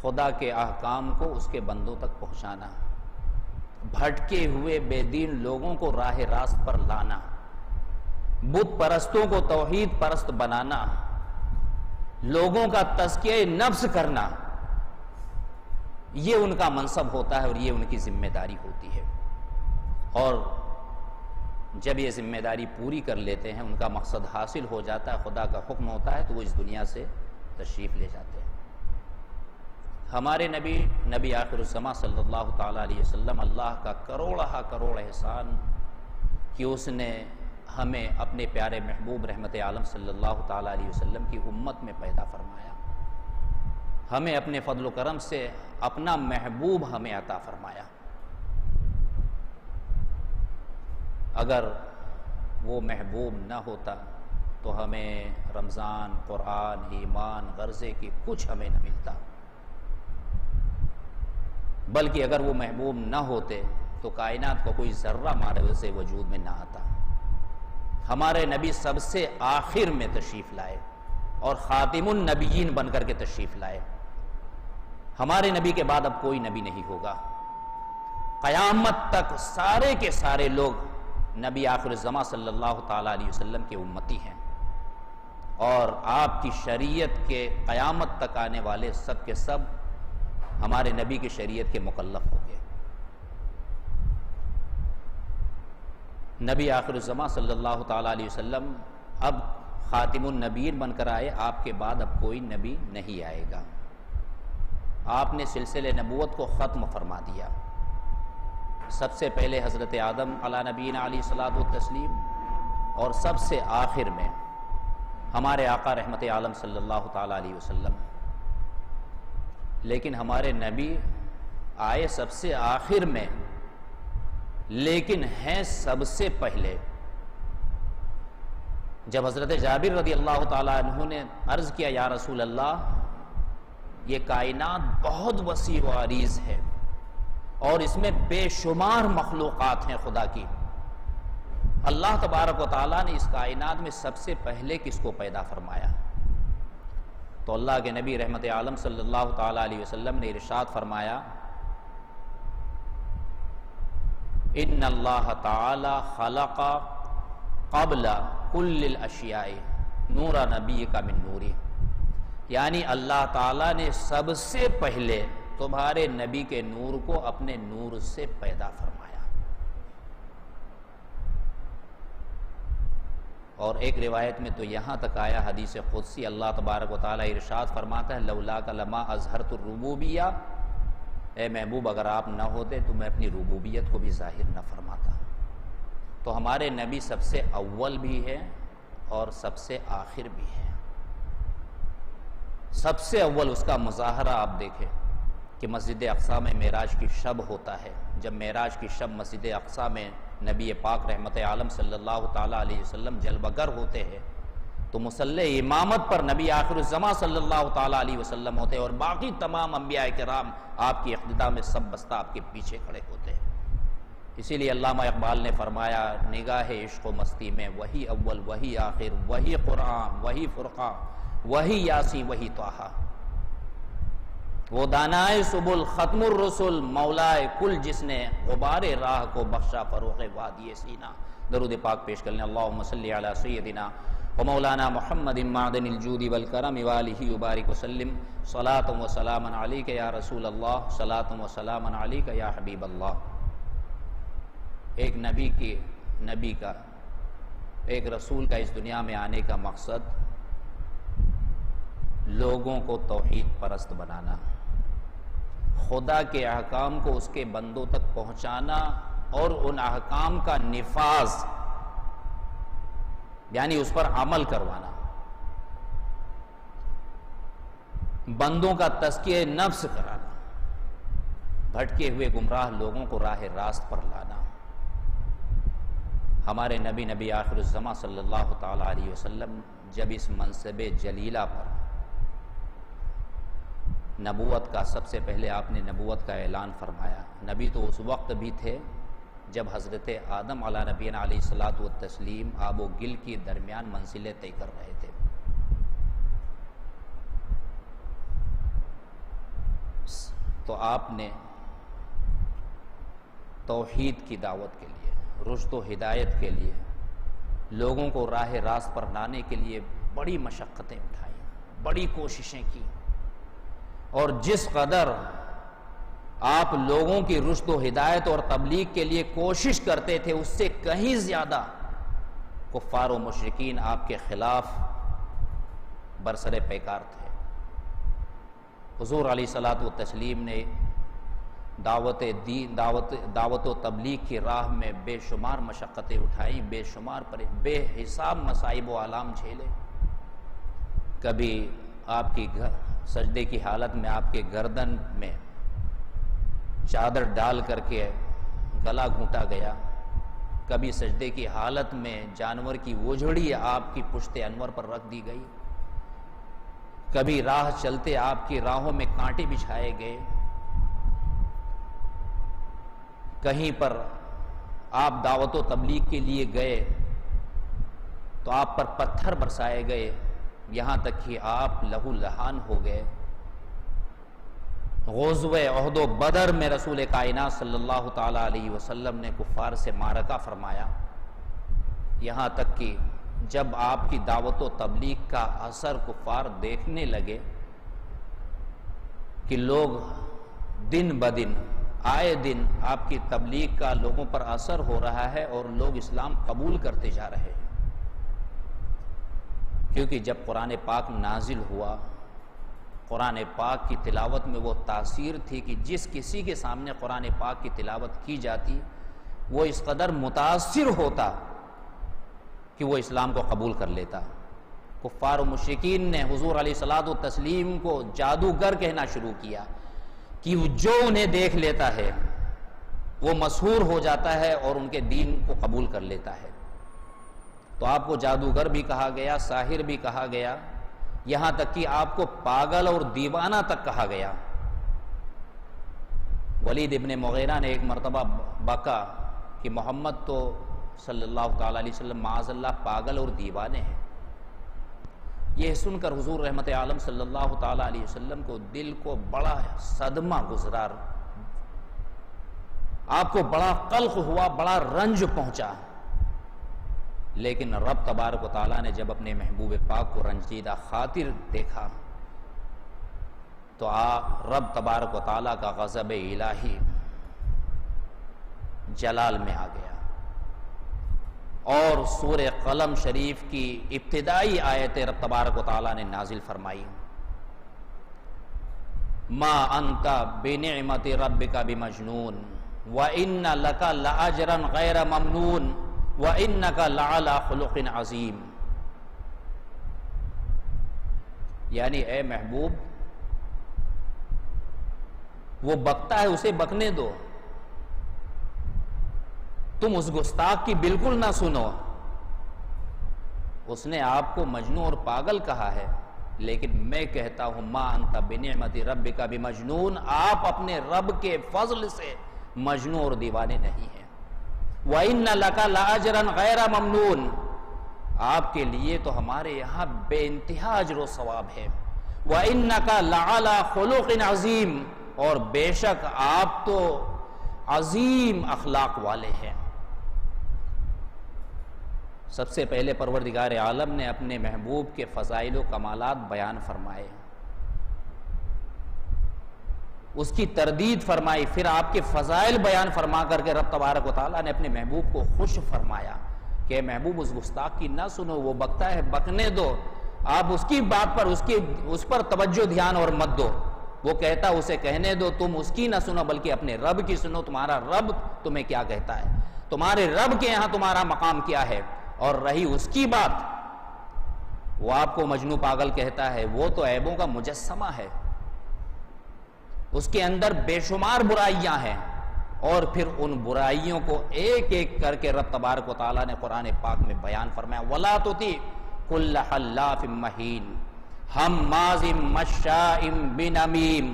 خدا کے احکام کو اس کے بندوں تک پہنچانا، بھٹکے ہوئے بے دین لوگوں کو راہ راست پر لانا، بت پرستوں کو توحید پرست بنانا، لوگوں کا تزکیہ نفس کرنا، یہ ان کا منصب ہوتا ہے اور یہ ان کی ذمہ داری ہوتی ہے۔ اور جب یہ ذمہ داری پوری کر لیتے ہیں، ان کا مقصد حاصل ہو جاتا ہے، خدا کا حکم ہوتا ہے، تو وہ اس دنیا سے تشریف لے جاتے ہیں۔ ہمارے نبی آخر الزماں صلی اللہ تعالیٰ علیہ وسلم، اللہ کا کروڑ احسان کہ اس نے ہمیں اپنے پیارے محبوب رحمت عالم صلی اللہ تعالیٰ علیہ وسلم کی امت میں پیدا فرمایا، ہمیں اپنے فضل و کرم سے اپنا محبوب ہمیں عطا فرمایا۔ اگر وہ محبوب نہ ہوتا تو ہمیں رمضان، قرآن، ایمان، غرضے کی کچھ ہمیں نہ ملتا، بلکہ اگر وہ محبوب نہ ہوتے تو کائنات کا کوئی ذرہ ہمارے سے وجود میں نہ آتا۔ ہمارے نبی سب سے آخر میں تشریف لائے اور خاتم النبیین بن کر کے تشریف لائے۔ ہمارے نبی کے بعد اب کوئی نبی نہیں ہوگا، قیامت تک سارے کے سارے لوگ نبی آخر الزماں صلی اللہ تعالیٰ علیہ وسلم کے امتی ہیں، اور آپ کی شریعت کے قیامت تک آنے والے سب کے سب ہمارے نبی کی شریعت کے مکلف ہو گئے۔ نبی آخر الزماں صلی اللہ تعالیٰ علیہ وسلم اب خاتم النبیین بن کر آئے، آپ کے بعد اب کوئی نبی نہیں آئے گا۔ آپ نے سلسلے نبوت کو ختم فرما دیا۔ سب سے پہلے حضرت آدم علی نبینا علیہ الصلوۃ والتسلیم، اور سب سے آخر میں ہمارے آقا رحمت عالم صلی اللہ تعالیٰ علیہ وسلم۔ لیکن ہمارے نبی آئے سب سے آخر میں لیکن ہیں سب سے پہلے۔ جب حضرت جابر رضی اللہ تعالیٰ عنہ نے عرض کیا یا رسول اللہ یہ کائنات بہت وسیع و عریض ہے اور اس میں بے شمار مخلوقات ہیں خدا کی، اللہ تبارک و تعالیٰ نے اس کائنات میں سب سے پہلے کس کو پیدا فرمایا؟ تو اللہ کے نبی رحمت عالم صلی اللہ تعالیٰ علیہ وسلم نے ارشاد فرمایا ان اللہ تعالی خلق قبل کل الاشیاء نور نبی کا من نوری، یعنی اللہ تعالیٰ نے سب سے پہلے تمہارے نبی کے نور کو اپنے نور سے پیدا فرمایا۔ اور ایک روایت میں تو یہاں تک آیا حدیث قدسی اللہ تبارک و تعالیٰ ارشاد فرماتا ہے لولاک لما اظہرت الربوبیہ، اے محبوب اگر آپ نہ ہوتے تو میں اپنی ربوبیت کو بھی ظاہر نہ فرماتا۔ تو ہمارے نبی سب سے اول بھی ہے اور سب سے آخر بھی ہے۔ سب سے اول اس کا مظاہرہ آپ دیکھیں کہ مسجد اقصی میں معراج کی شب ہوتا ہے۔ جب معراج کی شب مسجد اقصی میں نبی پاک رحمت عالم صلی اللہ تعالیٰ علیہ وسلم جلوہ گر ہوتے ہیں تو مصلی امامت پر نبی آخر الزماں صلی اللہ تعالیٰ علیہ وسلم ہوتے ہیں اور باقی تمام انبیاء کرام آپ کی اقتداء میں سب بستہ آپ کے پیچھے کھڑے ہوتے ہیں۔ اسی لیے علامہ اقبال نے فرمایا نگاہ عشق و مستی میں وہی اول وہی آخر وہی قرآن وہی فرقان وہی یاسی وہی طٰہٰ، وہ دانائے سبل ختم الرسل مولائے کل جس نے غبار راہ کو بخشا فروغ وادی سینہ۔ درود پاک پیش کر لیں اللہم صلی علی سیدنا و مولانا محمد معدن الجود والکرم والہ وبارک وسلم صلاۃ و سلاما علیک یا رسول اللہ صلاۃ و سلاما علیک یا حبیب اللہ۔ ایک نبی کا ایک رسول کا اس دنیا میں آنے کا مقصد لوگوں کو توحید پرست بنانا، خدا کے احکام کو اس کے بندوں تک پہنچانا اور ان احکام کا نفاذ یعنی اس پر عمل کروانا، بندوں کا تزکیہ نفس کرانا، بھٹکے ہوئے گمراہ لوگوں کو راہ راست پر لانا۔ ہمارے نبی آخر الزماں صلی اللہ تعالیٰ علیہ وسلم جب اس منصب جلیلہ پر نبوت کا سب سے پہلے آپ نے نبوت کا اعلان فرمایا، نبی تو اس وقت بھی تھے جب حضرت آدم علیہ نبینا علیہ الصلاۃ والتسلیم آب و گل کے درمیان منزلیں طے کر رہے تھے۔ تو آپ نے توحید کی دعوت کے لیے، رشد و ہدایت کے لیے، لوگوں کو راہ راست پر لانے کے لیے بڑی مشقتیں اٹھائیں، بڑی کوششیں کی، اور جس قدر آپ لوگوں کی رشد و ہدایت اور تبلیغ کے لیے کوشش کرتے تھے اس سے کہیں زیادہ کفار و مشرکین آپ کے خلاف برسر پیکار تھے۔ حضور علیہ الصلاۃ والتسلیم نے دعوت و تبلیغ کی راہ میں بے شمار مشقتیں اٹھائیں، بے حساب مصائب و آلام جھیلے۔ کبھی آپ کی سجدے کی حالت میں آپ کے گردن میں چادر ڈال کر کے گلا گھونٹا گیا، کبھی سجدے کی حالت میں جانور کی وجھڑی آپ کی پشت انور پر رکھ دی گئی، کبھی راہ چلتے آپ کی راہوں میں کانٹے بچھائے گئے، کہیں پر آپ دعوت و تبلیغ کے لیے گئے تو آپ پر پتھر برسائے گئے، یہاں تک کہ آپ لہو لہان ہو گئے۔ غزوہ احد و بدر میں رسول کائنات صلی اللہ تعالیٰ علیہ وسلم نے کفار سے معرکہ فرمایا، یہاں تک کہ جب آپ کی دعوت و تبلیغ کا اثر کفار دیکھنے لگے کہ لوگ دن بدن آئے دن آپ کی تبلیغ کا لوگوں پر اثر ہو رہا ہے اور لوگ اسلام قبول کرتے جا رہے ہیں، کیونکہ جب قرآن پاک نازل ہوا، قرآن پاک کی تلاوت میں وہ تاثیر تھی کہ جس کسی کے سامنے قرآن پاک کی تلاوت کی جاتی وہ اس قدر متاثر ہوتا کہ وہ اسلام کو قبول کر لیتا۔ کفار و مشرکین نے حضور علیہ الصلوۃ والتسلیم کو جادوگر کہنا شروع کیا، کہ جو انہیں دیکھ لیتا ہے وہ مسحور ہو جاتا ہے اور ان کے دین کو قبول کر لیتا ہے۔ تو آپ کو جادوگر بھی کہا گیا، ساحر بھی کہا گیا، یہاں تک کہ آپ کو پاگل اور دیوانہ تک کہا گیا۔ ولید ابن مغیرہ نے ایک مرتبہ بکا کہ محمد تو صلی اللہ تعالی علیہ وسلم معاذ اللہ پاگل اور دیوانے ہیں۔ یہ سن کر حضور رحمت عالم صلی اللہ تعالی علیہ وسلم کو دل کو بڑا صدمہ گزرا، آپ کو بڑا قلق ہوا، بڑا رنج پہنچا۔ لیکن رب تبارک و تعالیٰ نے جب اپنے محبوب پاک کو رنجیدہ خاطر دیکھا تو رب تبارک و تعالیٰ کا غضب الہی جلال میں آ گیا، اور سورہ قلم شریف کی ابتدائی آیت رب تبارک و تعالیٰ نے نازل فرمائی، ما انت بنعمت ربک بمجنون وَإِنَّ لَكَ لَأَجْرًا غَيْرَ مَمْنُونٍ وَإِنَّكَ لَعَلَىٰ خُلُقٍ عَظِيمٍ۔ یعنی اے محبوب، وہ بکتا ہے اسے بکنے دو، تم اس گستاخ کی بالکل نہ سنو۔ اس نے آپ کو مجنون اور پاگل کہا ہے، لیکن میں کہتا ہوں ما انت بنعمت ربک بمجنون، آپ اپنے رب کے فضل سے مجنون اور دیوانے نہیں ہیں۔ وَإِنَّ لَكَ لَأَجْرًا غَيْرَ مَمْنُونٍ، آپ کے لیے تو ہمارے یہاں بے انتہا اجر و ثواب ہے۔ وَإِنَّكَ لَعَلَىٰ خُلُقٍ عَظِيمٍ، اور بے شک آپ تو عظیم اخلاق والے ہیں۔ سب سے پہلے پروردگار عالم نے اپنے محبوب کے فضائل و کمالات بیان فرمائے، اس کی تردید فرمائی، پھر آپ کے فضائل بیان فرما کر کے رب تبارک و تعالیٰ نے اپنے محبوب کو خوش فرمایا کہ محبوب اس گستاخ کی نہ سنو، وہ بکتا ہے بکنے دو، آپ اس کی بات پر اس پر توجہ دھیان اور مت دو، وہ کہتا اسے کہنے دو، تم اس کی نہ سنو بلکہ اپنے رب کی سنو، تمہارا رب تمہیں کیا کہتا ہے، تمہارے رب کے یہاں تمہارا مقام کیا ہے۔ اور رہی اس کی بات، وہ آپ کو مجنون پاگل کہتا ہے، وہ تو عیبوں کا مجسمہ ہے، اس کے اندر بے شمار برائیاں ہیں، اور پھر ان برائیوں کو ایک ایک کر کے رب تبارک و تعالیٰ نے قرآن پاک میں بیان فرمایا، وَلَا تُطِعْ كُلَّ حَلَّافٍ مَّهِينٍ ہَمَّازٍ مَّشَّاءٍ بِنَمِيمٍ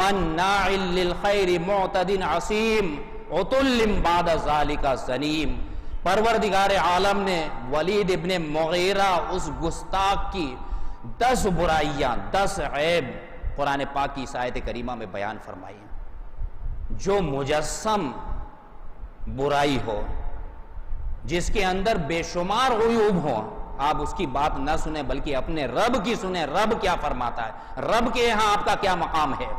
مَّنَّاعٍ لِّلْخَيْرِ مُعْتَدٍ عَصِيمٍ عُتُلٍّ بَعْدَ ذَلِكَ زَنِيمٍ۔ پروردگار عالم نے ولید ابن مغیرہ اس گستاخ کی 10 برائیاں، 10 عیب قرآن پاک کی اس آیت کریمہ میں بیان فرمائی ہیں۔ جو مجسم برائی ہو، جس کے اندر بے شمار عیوب ہوں، آپ اس کی بات نہ سنیں بلکہ اپنے رب کی سنیں، رب کیا فرماتا ہے، رب کے یہاں آپ کا کیا مقام ہے۔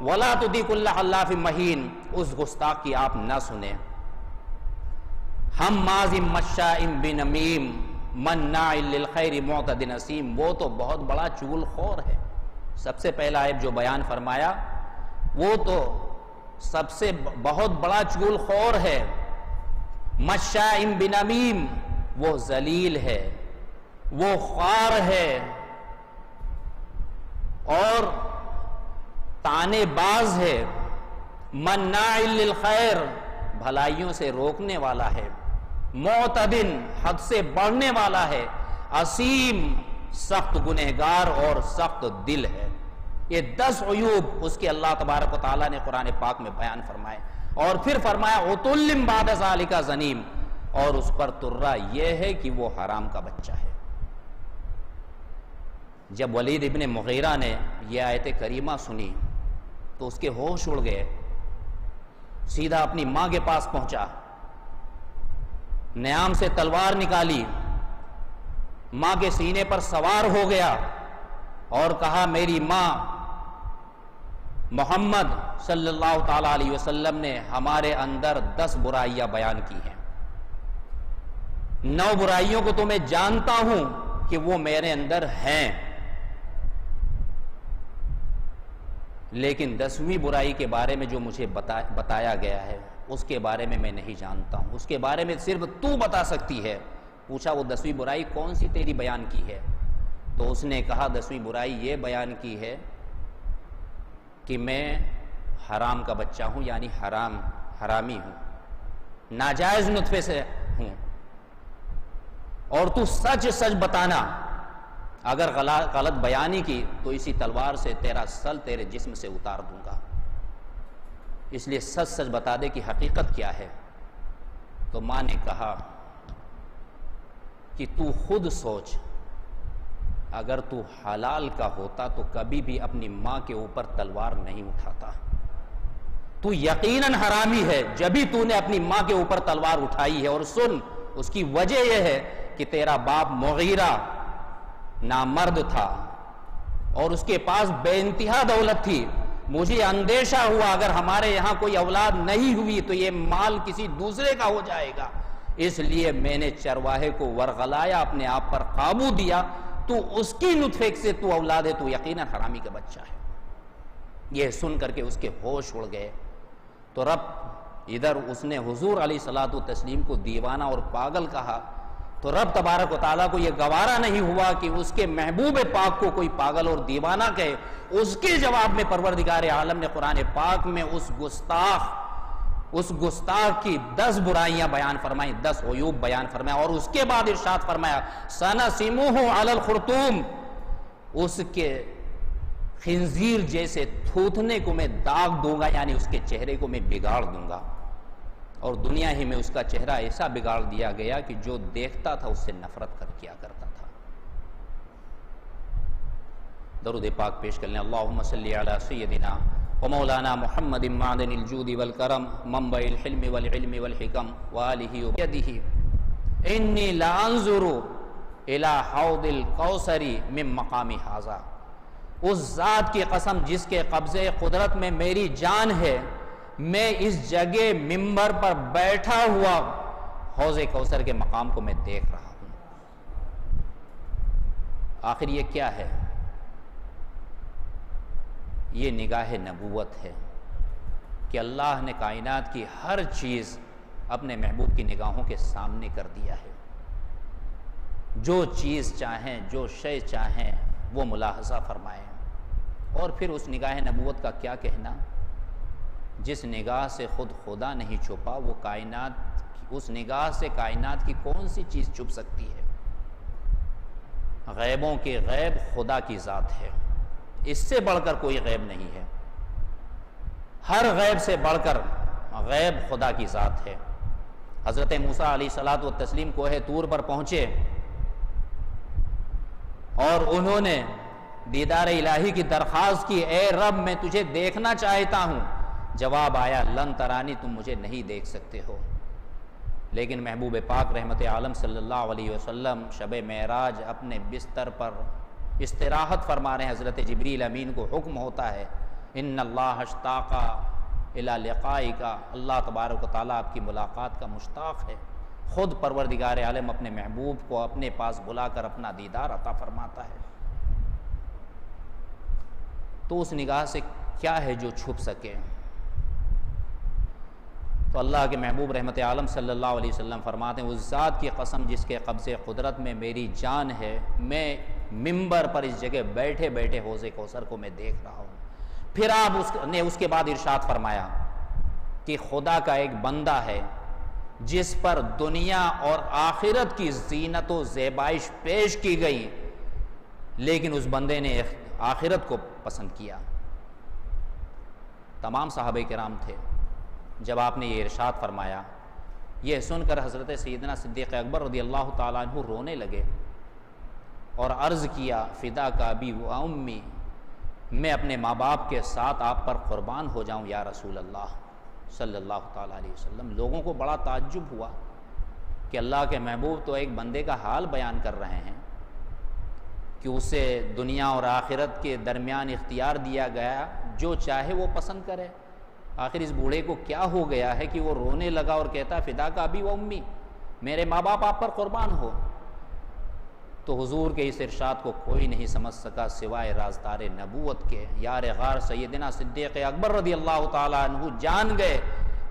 وَلَا تُطِعْ كُلَّ حَلَّافٍ مَّهِينٍ، اس گستاخ کی آپ نہ سنیں۔ ہَمَّازٍ مَّشَّاءٍ بِنَمِيمٍ مَّنَّاعٍ لِّلْخَيْرِ مُعْتَدٍ عَصِيمٍ، وہ تو بہت بڑا چغل خور ہے۔ سب سے پہلا عیب جو بیان فرمایا وہ تو سب سے بہت بڑا چغل خور ہے۔ مشاء بنمیم، وہ ذلیل ہے، وہ خوار ہے اور طعنہ باز ہے۔ مناع للخیر، بھلائیوں سے روکنے والا ہے۔ معتدن، حد سے بڑھنے والا ہے۔ عصیم، سخت گنہگار اور سخت دل ہے۔ یہ 10 عیوب اس کے اللہ تبارک و تعالیٰ نے قرآن پاک میں بیان فرمائے، اور پھر فرمایا عتل بعد ذالک زنیم، اور اس پر ترا یہ ہے کہ وہ حرام کا بچہ ہے۔ جب ولید ابن مغیرہ نے یہ آیت کریمہ سنی تو اس کے ہوش اڑ گئے، سیدھا اپنی ماں کے پاس پہنچا، نیام سے تلوار نکالی، ماں کے سینے پر سوار ہو گیا اور کہا میری ماں محمد صلی اللہ تعالی علیہ وسلم نے ہمارے اندر 10 برائیاں بیان کی ہیں، 9 برائیوں کو تو میں جانتا ہوں کہ وہ میرے اندر ہیں، لیکن 10ویں برائی کے بارے میں جو مجھے بتایا گیا ہے اس کے بارے میں نہیں جانتا ہوں، اس کے بارے میں صرف تو بتا سکتی ہے۔ پوچھا وہ 10ویں برائی کون سی تیری بیان کی ہے؟ تو اس نے کہا 10ویں برائی یہ بیان کی ہے کہ میں حرام کا بچہ ہوں، یعنی حرامی ہوں، ناجائز نطفے سے ہوں، اور تو سچ سچ بتانا، اگر غلط بیانی کی تو اسی تلوار سے تیرا سل تیرے جسم سے اتار دوں گا، اس لیے سچ سچ بتا دے کہ حقیقت کیا ہے۔ تو ماں نے کہا کہ تو خود سوچ، اگر تو حلال کا ہوتا تو کبھی بھی اپنی ماں کے اوپر تلوار نہیں اٹھاتا، تو یقیناً حرامی ہے جبھی تو نے اپنی ماں کے اوپر تلوار اٹھائی ہے۔ اور سن، اس کی وجہ یہ ہے کہ تیرا باپ مغیرہ نامرد تھا اور اس کے پاس بے انتہا دولت تھی، مجھے اندیشہ ہوا اگر ہمارے یہاں کوئی اولاد نہیں ہوئی تو یہ مال کسی دوسرے کا ہو جائے گا، اس لیے میں نے چرواہے کو ورغلایا، اپنے آپ پر قابو دیا، تو اس کی نطفے سے تو اولاد ہے، تو یقیناً حرامی کا بچہ ہے۔ یہ سن کر کے اس کے ہوش اڑ گئے، تو رب ادھر اس نے حضور علیہ الصلوۃ والتسلیم کو دیوانہ اور پاگل کہا، تو رب تبارک و تعالیٰ کو یہ گوارا نہیں ہوا کہ اس کے محبوب پاک کو کوئی پاگل اور دیوانہ کہے۔ اس کے جواب میں پروردگار عالم نے قرآن پاک میں اس گستاخ کی 10 برائیاں بیان فرمائیں، 10 عیوب بیان فرمایا، اور اس کے بعد ارشاد فرمایا سَنَسِمُهُ عَلَى الْخُرْطُومِ، اس کے خنزیر جیسے تھوتنے کو میں داغ دوں گا، یعنی اس کے چہرے کو میں بگاڑ دوں گا، اور دنیا ہی میں اس کا چہرہ ایسا بگاڑ دیا گیا کہ جو دیکھتا تھا اس سے نفرت کیا کرتا تھا۔ درود پاک پیش کر لیں۔ اللہم صلی علی سیدنا و مولانا محمد معدن الجود والکرم منبع الحلم والعلم والحکم وآلہ وبیدہ انی لانظر الی حوض الکوثر من مقام ھذا، اس ذات کی قسم جس کے قبضے قدرت میں میری جان ہے، میں اس جگہ منبر پر بیٹھا ہوا حوض کوثر کے مقام کو میں دیکھ رہا ہوں۔ آخر یہ کیا ہے؟ یہ نگاہ نبوت ہے کہ اللہ نے کائنات کی ہر چیز اپنے محبوب کی نگاہوں کے سامنے کر دیا ہے، جو چیز چاہیں، جو شے چاہیں وہ ملاحظہ فرمائیں۔ اور پھر اس نگاہ نبوت کا کیا کہنا، جس نگاہ سے خود خدا نہیں چھپا، وہ کائنات، اس نگاہ سے کائنات کی کون سی چیز چھپ سکتی ہے؟ غیبوں کے غیب خدا کی ذات ہے، اس سے بڑھ کر کوئی غیب نہیں ہے، ہر غیب سے بڑھ کر غیب خدا کی ذات ہے۔ حضرت موسیٰ علیہ الصلوۃ والتسلیم کوہ طور پر پہنچے اور انہوں نے دیدار الہی کی درخواست کی، اے رب میں تجھے دیکھنا چاہتا ہوں، جواب آیا لن ترانی، تم مجھے نہیں دیکھ سکتے ہو۔ لیکن محبوب پاک رحمت عالم صلی اللہ علیہ وسلم شب معراج اپنے بستر پر استراحت فرما رہے ہیں، حضرت جبریل امین کو حکم ہوتا ہے ان اللہ اشتاق الی لقائک، اللہ تبارک و تعالیٰ آپ کی ملاقات کا مشتاق ہے، خود پروردگار عالم اپنے محبوب کو اپنے پاس بلا کر اپنا دیدار عطا فرماتا ہے۔ تو اس نگاہ سے کیا ہے جو چھپ سکے؟ تو اللہ کے محبوب رحمت عالم صلی اللہ علیہ وسلم فرماتے ہیں اس ذات کی قسم جس کے قبضے قدرت میں میری جان ہے، میں منبر پر اس جگہ بیٹھے بیٹھے حوض کوثر کو میں دیکھ رہا ہوں۔ پھر آپ نے اس کے بعد ارشاد فرمایا کہ خدا کا ایک بندہ ہے جس پر دنیا اور آخرت کی زینت و زیبائش پیش کی گئی، لیکن اس بندے نے آخرت کو پسند کیا۔ تمام صحابہ کرام تھے، جب آپ نے یہ ارشاد فرمایا، یہ سن کر حضرت سیدنا صدیق اکبر رضی اللہ تعالیٰ عنہ رونے لگے اور عرض کیا فداک ابی و امی، میں اپنے ماں باپ کے ساتھ آپ پر قربان ہو جاؤں یا رسول اللہ صلی اللہ تعالیٰ علیہ وسلم۔ لوگوں کو بڑا تعجب ہوا کہ اللہ کے محبوب تو ایک بندے کا حال بیان کر رہے ہیں کہ اسے دنیا اور آخرت کے درمیان اختیار دیا گیا، جو چاہے وہ پسند کرے۔ آخر اس بوڑھے کو کیا ہو گیا ہے کہ وہ رونے لگا اور کہتا فداک ابی و امی، میرے ماں باپ آپ پر قربان ہو۔ تو حضور کے اس ارشاد کو کوئی نہیں سمجھ سکا سوائے رازدار نبوت کے، یار غار سیدنا صدیق اکبر رضی اللہ تعالیٰ عنہ جان گئے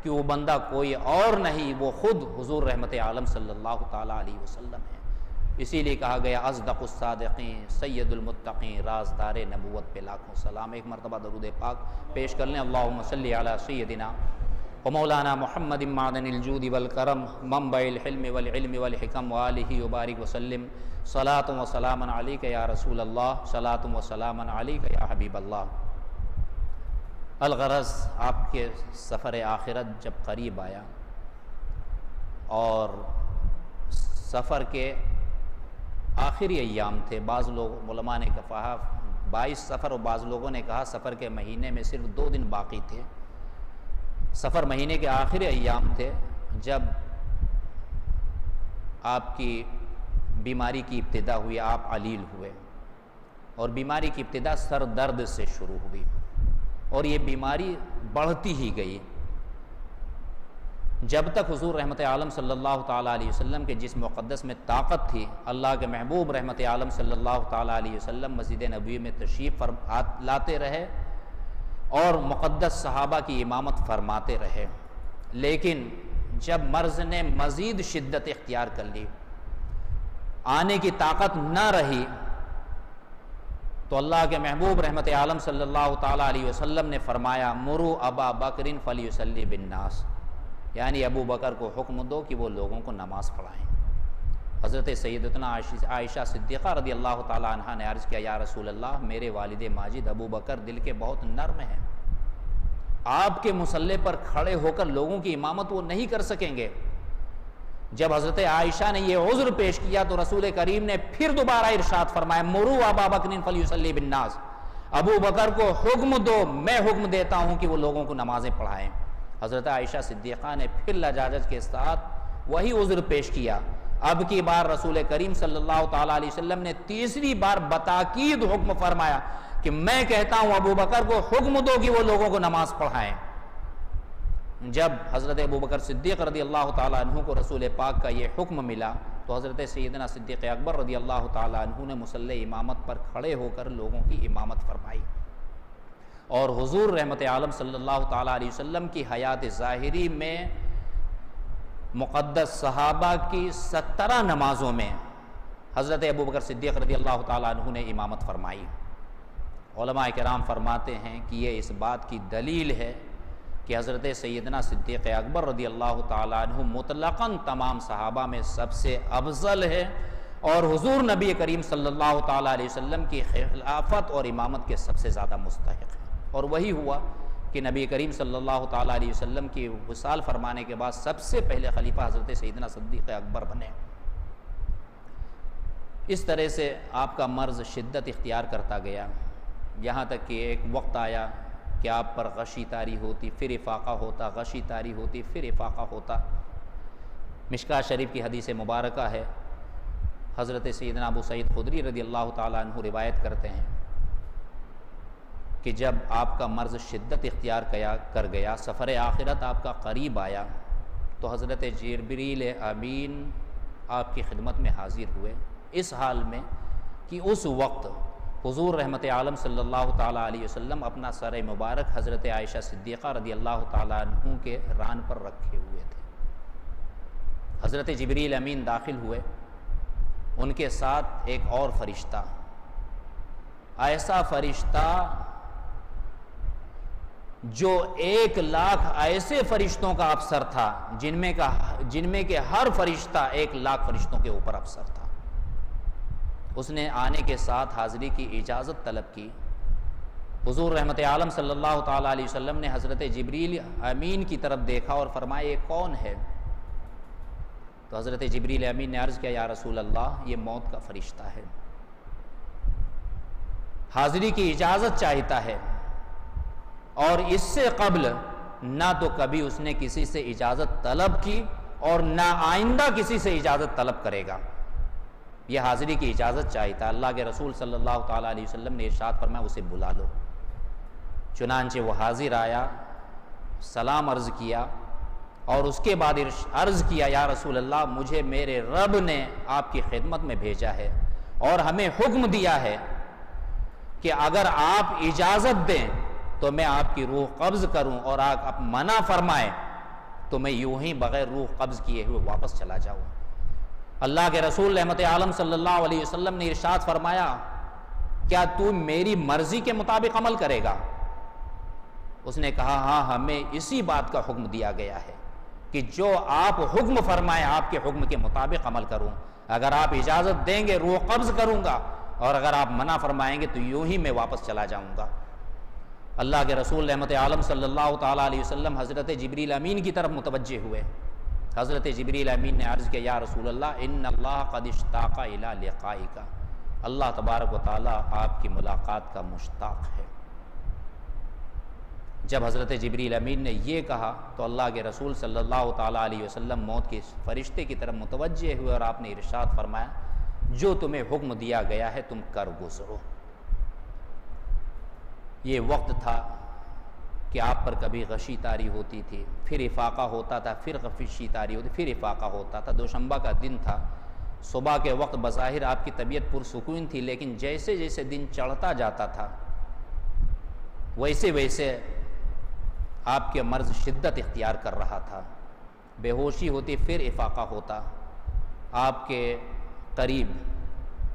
کہ وہ بندہ کوئی اور نہیں، وہ خود حضور رحمت عالم صلی اللہ تعالیٰ علیہ وسلم ہے۔ اسی لیے کہا گیا اصدق الصادقین سید المتقین رازدار نبوت پہ لاکھوں سلام۔ ایک مرتبہ درود پاک پیش کر لیں۔ اللہم صلی علی سیدنا و مولانا محمد معدن الجود والکرم منبع الحلم والعلم والحکم وآلہ وبارک وسلم صلاۃ و سلام علیک یا رسول اللہ صلاۃ و سلام علیک یا حبیب اللہ۔ الغرض آپ کے سفر آخرت جب قریب آیا اور سفر کے آخری ایام تھے، بعض لوگ علماء نے کہا 22 سفر اور بعض لوگوں نے کہا سفر کے مہینے میں صرف 2 دن باقی تھے۔ سفر مہینے کے آخری ایام تھے جب آپ کی بیماری کی ابتدا ہوئی، آپ علیل ہوئے اور بیماری کی ابتدا سر درد سے شروع ہوئی اور یہ بیماری بڑھتی ہی گئی جب تک حضور رحمت عالم صلی اللہ تعالیٰ علیہ وسلم کے جسم مقدس میں طاقت تھی۔ اللہ کے محبوب رحمت عالم صلی اللہ تعالیٰ علیہ وسلم مسجد نبوی میں تشریف لاتے رہے اور مقدس صحابہ کی امامت فرماتے رہے، لیکن جب مرض نے مزید شدت اختیار کر لی، آنے کی طاقت نہ رہی، تو اللہ کے محبوب رحمت عالم صلی اللہ تعالیٰ علیہ وسلم نے فرمایا مروا ابا بکر فلیصلی بالناس، یعنی ابو بکر کو حکم دو کہ وہ لوگوں کو نماز پڑھائیں۔ حضرت سیدتنا عائشہ صدیقہ رضی اللہ تعالیٰ عنہ نے عرض کیا یا رسول اللہ میرے والد ماجد ابو بکر دل کے بہت نرم ہیں، آپ کے مصلی پر کھڑے ہو کر لوگوں کی امامت وہ نہیں کر سکیں گے۔ جب حضرت عائشہ نے یہ عذر پیش کیا تو رسول کریم نے پھر دوبارہ ارشاد فرمایا مروا ابا بکر فلیصلی بالناس، ابو بکر کو حکم دو، میں حکم دیتا ہوں کہ وہ لوگوں کو نمازیں پڑھائیں۔ حضرت عائشہ صدیقہ نے پھر لجاجت کے ساتھ وہی عذر پیش کیا۔ اب کی بار رسول کریم صلی اللہ تعالیٰ علیہ وسلم نے تیسری بار بتاکید حکم فرمایا کہ میں کہتا ہوں ابو بکر کو حکم دو کہ وہ لوگوں کو نماز پڑھائیں۔ جب حضرت ابو بکر صدیق رضی اللہ تعالیٰ عنہ کو رسول پاک کا یہ حکم ملا تو حضرت سیدنا صدیق اکبر رضی اللہ تعالیٰ عنہ نے مصلی امامت پر کھڑے ہو کر لوگوں کی امامت فرمائی، اور حضور رحمت عالم صلی اللہ تعالیٰ علیہ وسلم کی حیات ظاہری میں مقدس صحابہ کی 17 نمازوں میں حضرت ابوبکر صدیق رضی اللہ تعالیٰ عنہ نے امامت فرمائی۔ علماء کرام فرماتے ہیں کہ یہ اس بات کی دلیل ہے کہ حضرت سیدنا صدیق اکبر رضی اللہ تعالیٰ عنہ مطلقاً تمام صحابہ میں سب سے افضل ہے اور حضور نبی کریم صلی اللہ تعالیٰ علیہ وسلم کی خلافت اور امامت کے سب سے زیادہ مستحق ہے۔ اور وہی ہوا کہ نبی کریم صلی اللہ تعالیٰ علیہ وسلم کی وصال فرمانے کے بعد سب سے پہلے خلیفہ حضرت سیدنا صدیق اکبر بنے۔ اس طرح سے آپ کا مرض شدت اختیار کرتا گیا، یہاں تک کہ ایک وقت آیا کہ آپ پر غشی طاری ہوتی، پھر افاقہ ہوتا، غشی طاری ہوتی، پھر افاقہ ہوتا۔ مشکاۃ شریف کی حدیث مبارکہ ہے، حضرت سیدنا ابو سعید خدری رضی اللہ تعالیٰ عنہ روایت کرتے ہیں کہ جب آپ کا مرض شدت اختیار کر گیا، سفر آخرت آپ کا قریب آیا، تو حضرت جبریل امین آپ کی خدمت میں حاضر ہوئے، اس حال میں کہ اس وقت حضور رحمت عالم صلی اللہ تعالیٰ علیہ وسلم اپنا سر مبارک حضرت عائشہ صدیقہ رضی اللہ تعالیٰ عنہ کے ران پر رکھے ہوئے تھے۔ حضرت جبریل امین داخل ہوئے، ان کے ساتھ ایک اور فرشتہ، ایسا فرشتہ جو 1,00,000 ایسے فرشتوں کا افسر تھا جن میں کہ ہر فرشتہ 1,00,000 فرشتوں کے اوپر افسر تھا۔ اس نے آنے کے ساتھ حاضری کی اجازت طلب کی۔ حضور رحمت عالم صلی اللہ تعالیٰ علیہ وسلم نے حضرت جبریل امین کی طرف دیکھا اور فرمایا یہ کون ہے؟ تو حضرت جبریل امین نے عرض کیا یا رسول اللہ یہ موت کا فرشتہ ہے، حاضری کی اجازت چاہتا ہے، اور اس سے قبل نہ تو کبھی اس نے کسی سے اجازت طلب کی اور نہ آئندہ کسی سے اجازت طلب کرے گا، یہ حاضری کی اجازت چاہتا ہے۔ اللہ کے رسول صلی اللہ تعالیٰ علیہ وسلم نے ارشاد فرمایا اسے بلا لو۔ چنانچہ وہ حاضر آیا، سلام عرض کیا اور اس کے بعد عرض کیا یا رسول اللہ مجھے میرے رب نے آپ کی خدمت میں بھیجا ہے اور ہمیں حکم دیا ہے کہ اگر آپ اجازت دیں تو میں آپ کی روح قبض کروں اور آپ منع فرمائیں تو میں یوں ہی بغیر روح قبض کیے ہوئے واپس چلا جاؤں۔ اللہ کے رسول رحمت عالم صلی اللہ علیہ وسلم نے ارشاد فرمایا کیا تو میری مرضی کے مطابق عمل کرے گا؟ اس نے کہا ہاں ہمیں اسی بات کا حکم دیا گیا ہے کہ جو آپ حکم فرمائیں آپ کے حکم کے مطابق عمل کروں، اگر آپ اجازت دیں گے روح قبض کروں گا، اور اگر آپ منع فرمائیں گے تو یوں ہی میں واپس چلا جاؤں گا۔ اللہ کے رسول رحمت عالم صلی اللہ تعالیٰ علیہ وسلم حضرت جبریل امین کی طرف متوجہ ہوئے۔ حضرت جبریل امین نے عرض کیا یا رسول اللہ ان اللہ قد اشتاق الی لقائک، اللہ تبارک و تعالیٰ آپ کی ملاقات کا مشتاق ہے۔ جب حضرت جبریل امین نے یہ کہا تو اللہ کے رسول صلی اللہ تعالیٰ علیہ وسلم موت کے فرشتے کی طرف متوجہ ہوئے اور آپ نے ارشاد فرمایا جو تمہیں حکم دیا گیا ہے تم کر گزرو۔ یہ وقت تھا کہ آپ پر کبھی غشی طاری ہوتی تھی، پھر افاقہ ہوتا تھا، پھر غشی طاری ہوتی، پھر افاقہ ہوتا تھا۔ دوشنبہ کا دن تھا، صبح کے وقت بظاہر آپ کی طبیعت پرسکون تھی، لیکن جیسے جیسے دن چڑھتا جاتا تھا ویسے ویسے آپ کے مرض شدت اختیار کر رہا تھا، بے ہوشی ہوتی، پھر افاقہ ہوتا۔ آپ کے قریب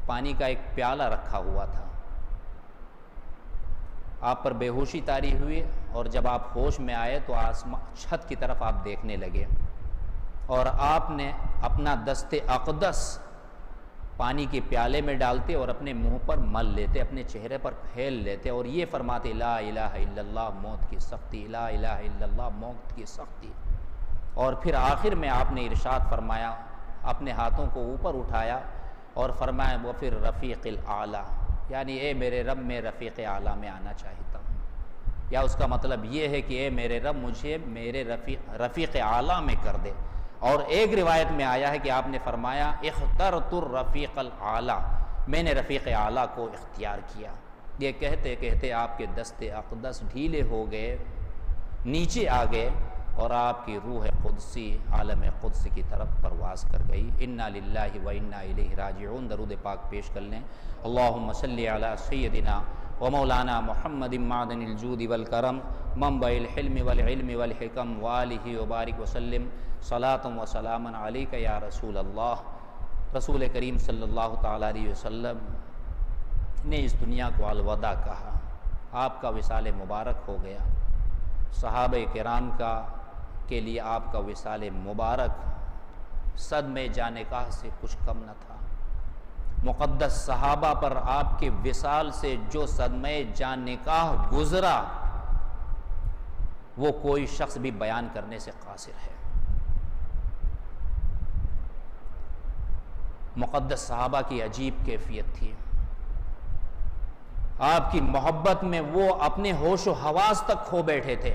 پانی کا ایک پیالہ رکھا ہوا تھا، آپ پر بے ہوشی طاری ہوئی، اور جب آپ ہوش میں آئے تو چھت کی طرف آپ دیکھنے لگے، اور آپ نے اپنا دست اقدس پانی کے پیالے میں ڈالتے اور اپنے منہ پر مل لیتے، اپنے چہرے پر پھیل لیتے، اور یہ فرماتے لا الہ الا اللہ موت کی سختی، لا الہ الا اللہ موت کی سختی۔ اور پھر آخر میں آپ نے ارشاد فرمایا، اپنے ہاتھوں کو اوپر اٹھایا اور فرمایا وہ پھر رفیق الاعلیٰ، یعنی اے میرے رب میں رفیق اعلیٰ میں آنا چاہتا ہوں، یا اس کا مطلب یہ ہے کہ اے میرے رب مجھے میرے رفیق اعلیٰ میں کر دے۔ اور ایک روایت میں آیا ہے کہ آپ نے فرمایا اخترت الرفیق الاعلیٰ، میں نے رفیق اعلیٰ کو اختیار کیا۔ یہ کہتے کہتے آپ کے دست اقدس ڈھیلے ہو گئے، نیچے آ گئے، اور آپ کی روح قدسی عالم قدس کی طرف پرواز کر گئی۔ انا للہ و انا الیہ راجعون۔ درود پاک پیش کر لیں۔ اللہم صلی علی سیدنا و مولانا محمد معدن الجود والکرم منبع الحلم والعلم والحکم وآلہ وبارک وسلم صلاۃ و سلاما علیک یا رسول اللہ۔ رسول کریم صلی اللہ تعالیٰ علیہ وسلم نے اس دنیا کو الوداع کہا، آپ کا وصال مبارک ہو گیا۔ صحابہ کرام کے لیے آپ کا وصال مبارک صدمے جانے کا سے کچھ کم نہ تھا۔ مقدس صحابہ پر آپ کے وصال سے جو صدمے جان نکاح گزرا وہ کوئی شخص بھی بیان کرنے سے قاصر ہے۔ مقدس صحابہ کی عجیب کیفیت تھی، آپ کی محبت میں وہ اپنے ہوش و حواس تک کھو بیٹھے تھے۔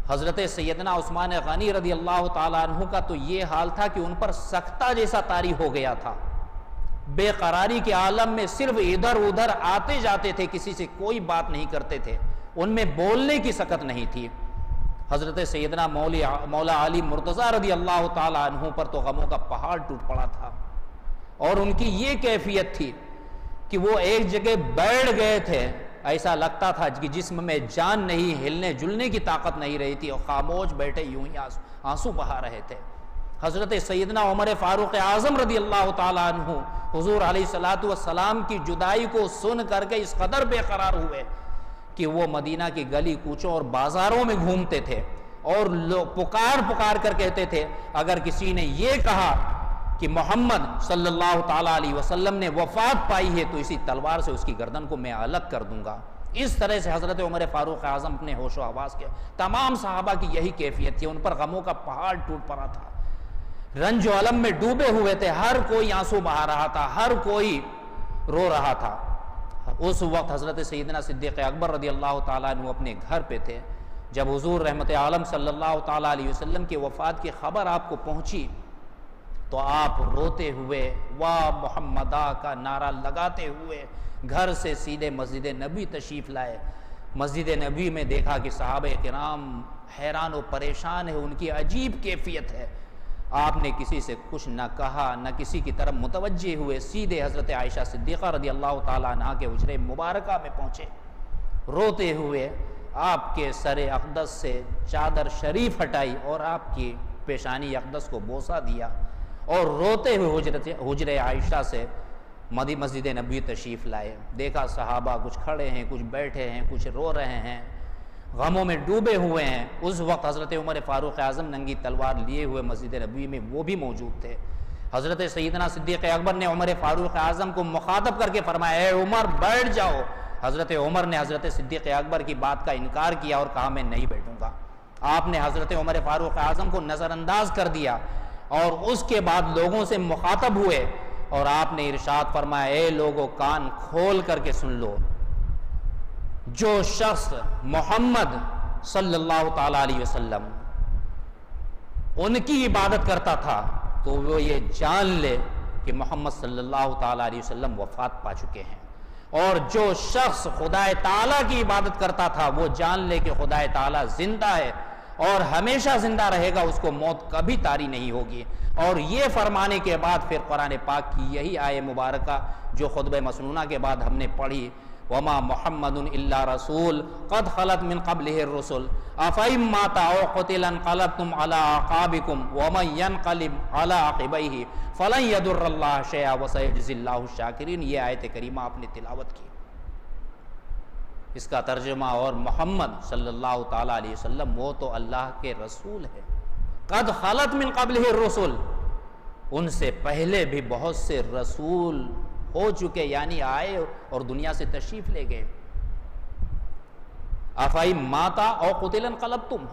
حضرت سیدنا عثمان غنی رضی اللہ تعالیٰ عنہ کا تو یہ حال تھا کہ ان پر سکتہ جیسا طاری ہو گیا تھا، بے قراری کے عالم میں صرف ادھر ادھر آتے جاتے تھے، کسی سے کوئی بات نہیں کرتے تھے، ان میں بولنے کی سکت نہیں تھی۔ حضرت سیدنا مولا علی مرتضیٰ رضی اللہ تعالیٰ عنہ پر تو غموں کا پہاڑ ٹوٹ پڑا تھا، اور ان کی یہ کیفیت تھی کہ وہ ایک جگہ بیٹھ گئے تھے، ایسا لگتا تھا کہ جسم میں جان نہیں، ہلنے جلنے کی طاقت نہیں رہی تھی، اور خاموش بیٹھے یوں ہی آنسو بہا رہے تھے۔ حضرت سیدنا عمر فاروق اعظم رضی اللہ تعالیٰ عنہ حضور علیہ الصلوۃ والسلام کی جدائی کو سن کر کے اس قدر بے قرار ہوئے کہ وہ مدینہ کی گلی کوچوں اور بازاروں میں گھومتے تھے، اور پکار کر کہتے تھے اگر کسی نے یہ کہا کہ محمد صلی اللہ تعالیٰ علیہ وسلم نے وفات پائی ہے تو اسی تلوار سے اس کی گردن کو میں الگ کر دوں گا۔ اس طرح سے حضرت عمر فاروق اعظم اپنے ہوش و حواس کے، تمام صحابہ کی یہی کیفیت تھی، ان پر غموں کا پہاڑ ٹوٹ پڑا تھا، رنج و علم میں ڈوبے ہوئے تھے، ہر کوئی آنسو بہا رہا تھا، ہر کوئی رو رہا تھا۔ اس وقت حضرت سیدنا صدیق اکبر رضی اللہ تعالیٰ عنہ اپنے گھر پہ تھے، جب حضور رحمت عالم صلی اللہ تعالیٰ علیہ وسلم کی وفات کی خبر آپ کو پہنچی تو آپ روتے ہوئے واہ محمدہ کا نعرہ لگاتے ہوئے گھر سے سیدھے مسجد نبی تشریف لائے۔ مسجد نبی میں دیکھا کہ صحابہ کرام حیران و پریشان ہیں، ان کی عجیب کیفیت ہے۔ آپ نے کسی سے کچھ نہ کہا، نہ کسی کی طرف متوجہ ہوئے، سیدھے حضرت عائشہ صدیقہ رضی اللہ تعالیٰ عنہا کے حجرے مبارکہ میں پہنچے، روتے ہوئے آپ کے سر اقدس سے چادر شریف ہٹائی اور آپ کی پیشانی اقدس کو بوسہ دیا، اور روتے ہوئے حجر عائشہ سے مسجد نبوی تشریف لائے. دیکھا صحابہ کچھ کھڑے ہیں، کچھ بیٹھے ہیں، کچھ رو رہے ہیں، غموں میں ڈوبے ہوئے ہیں. اس وقت حضرت عمر فاروق اعظم ننگی تلوار لیے ہوئے مسجد نبوی میں وہ بھی موجود تھے. حضرت سیدنا صدیق اکبر نے عمر فاروق اعظم کو مخاطب کر کے فرمایا اے عمر بیٹھ جاؤ. حضرت عمر نے حضرت صدیق اکبر کی بات کا انکار کیا اور کہا میں نہیں بیٹھوں گا. آپ نے حضرت عمر فاروق اعظم کو نظر انداز کر دیا اور اس کے بعد لوگوں سے مخاطب ہوئے اور آپ نے ارشاد فرمایا اے لوگوں کان کھول کر کے سن لو، جو شخص محمد صلی اللہ تعالی علیہ وسلم ان کی عبادت کرتا تھا تو وہ یہ جان لے کہ محمد صلی اللہ تعالی علیہ وسلم وفات پا چکے ہیں، اور جو شخص خدا تعالیٰ کی عبادت کرتا تھا وہ جان لے کہ خدا تعالیٰ زندہ ہے اور ہمیشہ زندہ رہے گا، اس کو موت کبھی طاری نہیں ہوگی. اور یہ فرمانے کے بعد پھر قرآن پاک کی یہی آیہ مبارکہ جو خطبہ مسنونہ کے بعد ہم نے پڑھی وما محمد الا رسول قد خلت من قبلہ الرسل افئن مات او قتل انقلبتم علی اعقابکم ومن ينقلب علی عقبیہ فلن یضر اللہ شیئا وسیجزی اللہ الشاکرین. یہ آیت کریمہ آپ نے تلاوت کی. اس کا ترجمہ اور محمد صلی اللہ تعالی علیہ وسلم وہ تو اللہ کے رسول ہے. قد خلت من قبلہ الرسل، ان سے پہلے بھی بہت سے رسول ہو چکے، یعنی آئے اور دنیا سے تشریف لے گئے. افئن ماتا او قتل انقلبتم،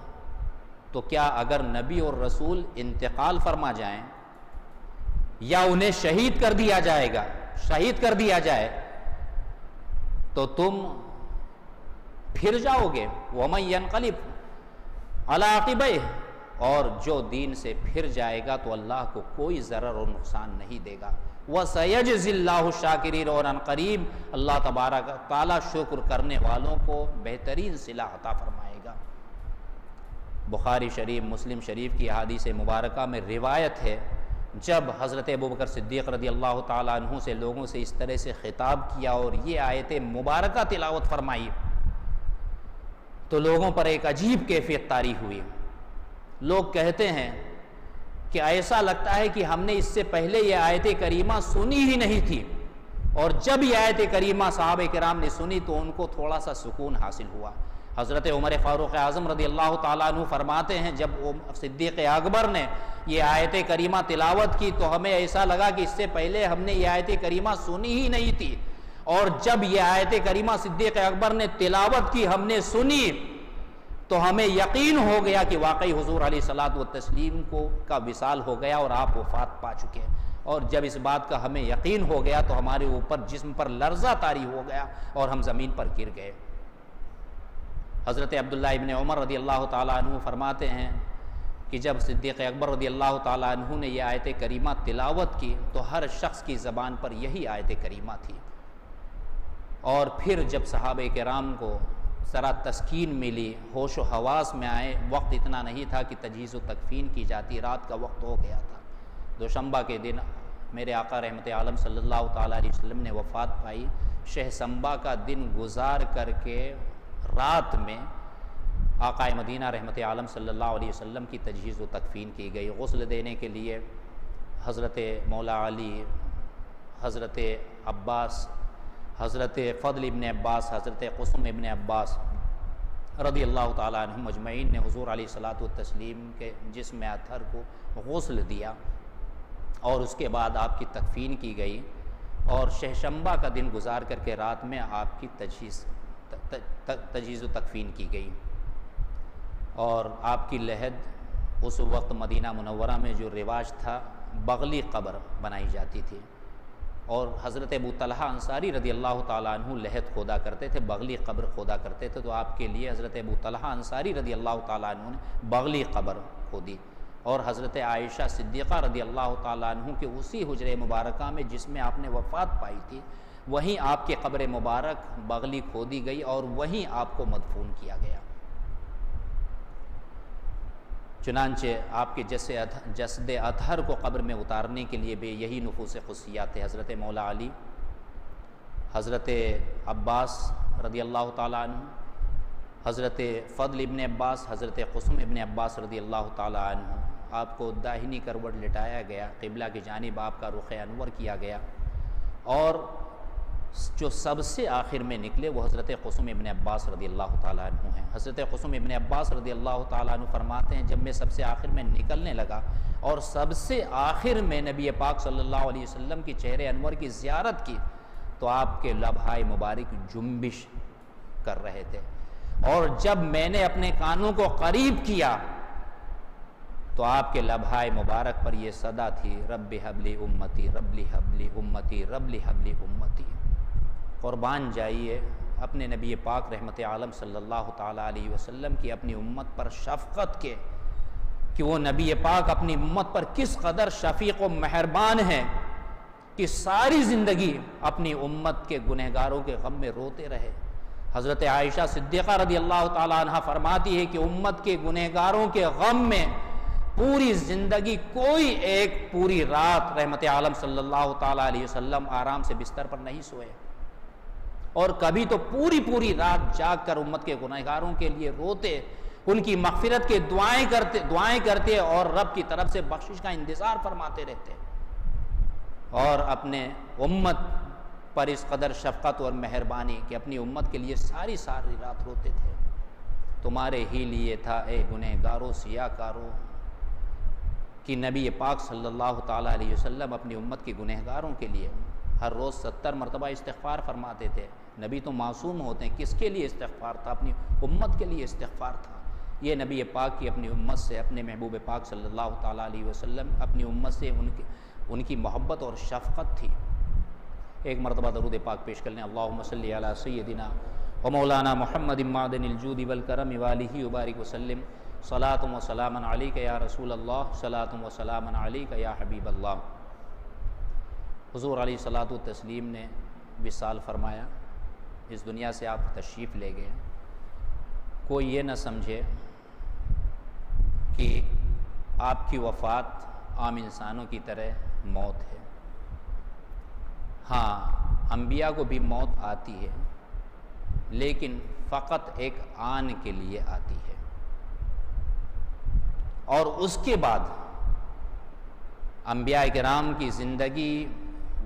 تو کیا اگر نبی اور رسول انتقال فرما جائیں یا انہیں شہید کر دیا جائے گا، شہید کر دیا جائے تو تم پھر جاؤ گے. ومن ينقلب علی عقبیہ، اور جو دین سے پھر جائے گا تو اللہ کو کوئی ضرر اور نقصان نہیں دے گا. وَسَيَجْزِي اللَّهُ الشَّاكِرِينَ، اور ان قریب اللہ تبارک تعالیٰ شکر کرنے والوں کو بہترین صلہ عطا فرمائے گا. بخاری شریف مسلم شریف کی احادیث مبارکہ میں روایت ہے جب حضرت ابوبکر صدیق رضی اللہ تعالیٰ عنہ سے لوگوں سے اس طرح سے خطاب کیا اور یہ آیت مبارکہ تلاوت فرمائی تو لوگوں پر ایک عجیب کیفیت طاری ہوئی. لوگ کہتے ہیں کہ ایسا لگتا ہے کہ ہم نے اس سے پہلے یہ آیت کریمہ سنی ہی نہیں تھی، اور جب یہ آیت کریمہ صحابہ کرام نے سنی تو ان کو تھوڑا سا سکون حاصل ہوا. حضرت عمر فاروق اعظم رضی اللہ تعالیٰ عنہ فرماتے ہیں جب صدیق اکبر نے یہ آیت کریمہ تلاوت کی تو ہمیں ایسا لگا کہ اس سے پہلے ہم نے یہ آیت کریمہ سنی ہی نہیں تھی، اور جب یہ آیت کریمہ صدیق اکبر نے تلاوت کی ہم نے سنی تو ہمیں یقین ہو گیا کہ واقعی حضور علیہ الصلوۃ والتسلیم کا وصال ہو گیا اور آپ وفات پا چکے. اور جب اس بات کا ہمیں یقین ہو گیا تو ہمارے اوپر جسم پر لرزہ طاری ہو گیا اور ہم زمین پر گر گئے. حضرت عبداللہ ابن عمر رضی اللہ تعالیٰ عنہ فرماتے ہیں کہ جب صدیق اکبر رضی اللہ تعالیٰ عنہ نے یہ آیت کریمہ تلاوت کی تو ہر شخص کی زبان پر یہی آیت کریمہ تھی. اور پھر جب صحابہ کرام کو ذرا تسکین ملی، ہوش و حواس میں آئے، وقت اتنا نہیں تھا کہ تجہیز و تکفین کی جاتی، رات کا وقت ہو گیا تھا. دوشنبہ کے دن میرے آقا رحمت عالم صلی اللہ تعالیٰ علیہ وسلم نے وفات پائی. شہسنبہ کا دن گزار کر کے رات میں آقا مدینہ رحمت عالم صلی اللہ علیہ وسلم کی تجہیز و تکفین کی گئی. غسل دینے کے لیے حضرت مولا علی، حضرت عباس، حضرت فضل ابن عباس، حضرت قسم ابن عباس رضی اللہ تعالیٰ عنہم اجمعین نے حضور علیہ الصلوۃ والتسلیم کے جسم اطہر کو غسل دیا اور اس کے بعد آپ کی تکفین کی گئی. اور شہشنبہ کا دن گزار کر کے رات میں آپ کی تجہیز و تکفین کی گئی. اور آپ کی لحد اس وقت مدینہ منورہ میں جو رواج تھا بغلی قبر بنائی جاتی تھی، اور حضرت ابو طلحہ انصاری رضی اللہ تعالیٰ عنہ لحد کھودا کرتے تھے، بغلی قبر کھودا کرتے تھے. تو آپ کے لیے حضرت ابو طلحہ انصاری رضی اللہ تعالیٰ عنہ نے بغلی قبر کھودی، اور حضرت عائشہ صدیقہ رضی اللہ تعالیٰ عنہ کے اسی حجرے مبارکہ میں جس میں آپ نے وفات پائی تھی وہیں آپ کے قبر مبارک بغلی کھودی گئی اور وہیں آپ کو مدفون کیا گیا. چنانچہ آپ کے جسد اطہر کو قبر میں اتارنے کے لیے بھی یہی نفوس خصوصیات تھے. حضرت مولا علی، حضرت عباس رضی اللہ تعالیٰ عنہ، حضرت فضل ابن عباس، حضرت قسم ابن عباس رضی اللہ تعالیٰ عنہ، آپ کو داہنی کروٹ لٹایا گیا، قبلہ کی جانب آپ کا رخ انور کیا گیا، اور جو سب سے آخر میں نکلے وہ حضرت قسم ابن عباس رضی اللہ تعالیٰ عنہ ہیں۔ حضرت قسم ابن عباس رضی اللہ تعالیٰ عنہ فرماتے ہیں جب میں سب سے آخر میں نکلنے لگا اور سب سے آخر میں نبی پاک صلی اللہ علیہ وسلم کی چہرے انور کی زیارت کی تو آپ کے لبھائے مبارک جنبش کر رہے تھے، اور جب میں نے اپنے کانوں کو قریب کیا تو آپ کے لبھائے مبارک پر یہ صدا تھی، رب حبلی امتی رب حبلی امتی رب حبلی امتی۔ قربان جائیے اپنے نبی پاک رحمت عالم صلی اللہ تعالیٰ علیہ وسلم کی اپنی امت پر شفقت کے، کہ وہ نبی پاک اپنی امت پر کس قدر شفیق و مہربان ہیں کہ ساری زندگی اپنی امت کے گنہگاروں کے غم میں روتے رہے۔ حضرت عائشہ صدیقہ رضی اللہ تعالیٰ عنہ فرماتی ہے کہ امت کے گنہگاروں کے غم میں پوری زندگی کوئی ایک پوری رات رحمت عالم صلی اللہ تعالیٰ علیہ وسلم آرام سے بستر پر نہیں سوئے، اور کبھی تو پوری رات جاگ کر امت کے گنہگاروں کے لیے روتے، ان کی مغفرت کے دعائیں کرتے اور رب کی طرف سے بخشش کا انتظار فرماتے رہتے، اور اپنے امت پر اس قدر شفقت اور مہربانی کہ اپنی امت کے لیے ساری رات روتے تھے۔ تمہارے ہی لیے تھا اے گنہگاروں سیاہ کاروں، کہ نبی پاک صلی اللہ تعالیٰ علیہ وسلم اپنی امت کے گنہگاروں کے لیے ہر روز 70 مرتبہ استغفار فرماتے تھے۔ نبی تو معصوم ہوتے ہیں، کس کے لیے استغفار تھا؟ اپنی امت کے لیے استغفار تھا۔ یہ نبی پاک کی اپنی امت سے، اپنے محبوب پاک صلی اللہ تعالیٰ علیہ وسلم اپنی امت سے ان کی محبت اور شفقت تھی۔ ایک مرتبہ درود پاک پیش کر لیں۔ اللہم صلی علی سیدنا و مولانا محمد معدن الجود والکرم والہ وبارک وسلم، صلاۃ و سلام علیک یا رسول اللہ، صلاۃ و سلام علیک یا حبیب اللہ۔ حضور علیہ الصلاۃ والتسلیم نے وصال فرمایا، اس دنیا سے آپ تشریف لے گئے۔ کوئی یہ نہ سمجھے کہ آپ کی وفات عام انسانوں کی طرح موت ہے۔ ہاں، انبیاء کو بھی موت آتی ہے، لیکن فقط ایک آن کے لیے آتی ہے، اور اس کے بعد انبیاء کرام کی زندگی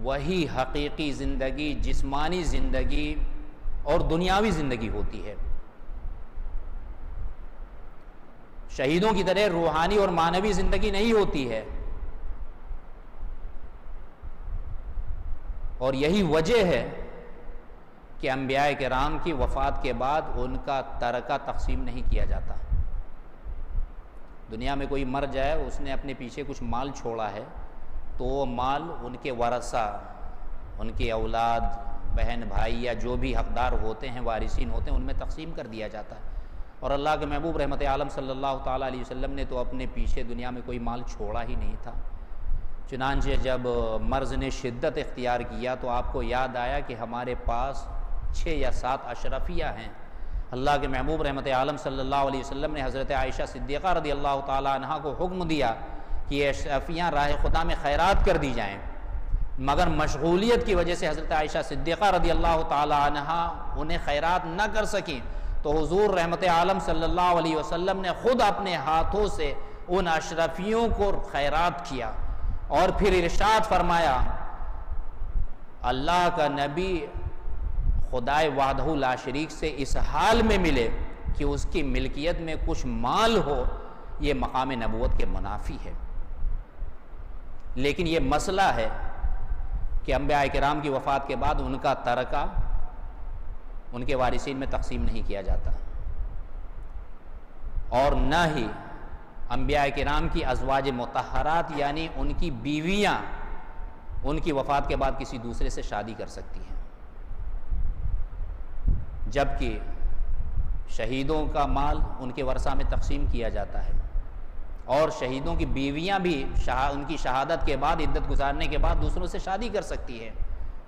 وہی حقیقی زندگی، جسمانی زندگی اور دنیاوی زندگی ہوتی ہے۔ شہیدوں کی طرح روحانی اور معنوی زندگی نہیں ہوتی ہے، اور یہی وجہ ہے کہ انبیاء کرام کی وفات کے بعد ان کا ترکہ تقسیم نہیں کیا جاتا۔ دنیا میں کوئی مر جائے، اس نے اپنے پیچھے کچھ مال چھوڑا ہے، تو وہ مال ان کے ورثہ، ان کے اولاد، بہن بھائی یا جو بھی حقدار ہوتے ہیں، وارثین ہوتے ہیں، ان میں تقسیم کر دیا جاتا ہے۔ اور اللہ کے محبوب رحمت عالم صلی اللہ تعالیٰ علیہ وسلم نے تو اپنے پیچھے دنیا میں کوئی مال چھوڑا ہی نہیں تھا۔ چنانچہ جب مرض نے شدت اختیار کیا تو آپ کو یاد آیا کہ ہمارے پاس 6 یا 7 اشرفیہ ہیں۔ اللہ کے محبوب رحمت عالم صلی اللہ علیہ وسلم نے حضرت عائشہ صدیقہ رضی اللہ تعالیٰ عنہ کو حکم دیا کہ یہ اشرفیاں راہ خدا میں خیرات کر دی جائیں، مگر مشغولیت کی وجہ سے حضرت عائشہ صدیقہ رضی اللہ تعالیٰ عنہ انہیں خیرات نہ کر سکیں، تو حضور رحمت عالم صلی اللہ علیہ وسلم نے خود اپنے ہاتھوں سے ان اشرفیوں کو خیرات کیا، اور پھر ارشاد فرمایا، اللہ کا نبی خدائے وحدہ لا شریک سے اس حال میں ملے کہ اس کی ملکیت میں کچھ مال ہو، یہ مقام نبوت کے منافی ہے۔ لیکن یہ مسئلہ ہے کہ انبیاء کرام کی وفات کے بعد ان کا ترکہ ان کے وارثین میں تقسیم نہیں کیا جاتا، اور نہ ہی انبیاء کرام کی ازواج مطہرات یعنی ان کی بیویاں ان کی وفات کے بعد کسی دوسرے سے شادی کر سکتی ہیں، جبکہ شہیدوں کا مال ان کے ورثہ میں تقسیم کیا جاتا ہے، اور شہیدوں کی بیویاں بھی ان کی شہادت کے بعد، عدت گزارنے کے بعد دوسروں سے شادی کر سکتی ہیں،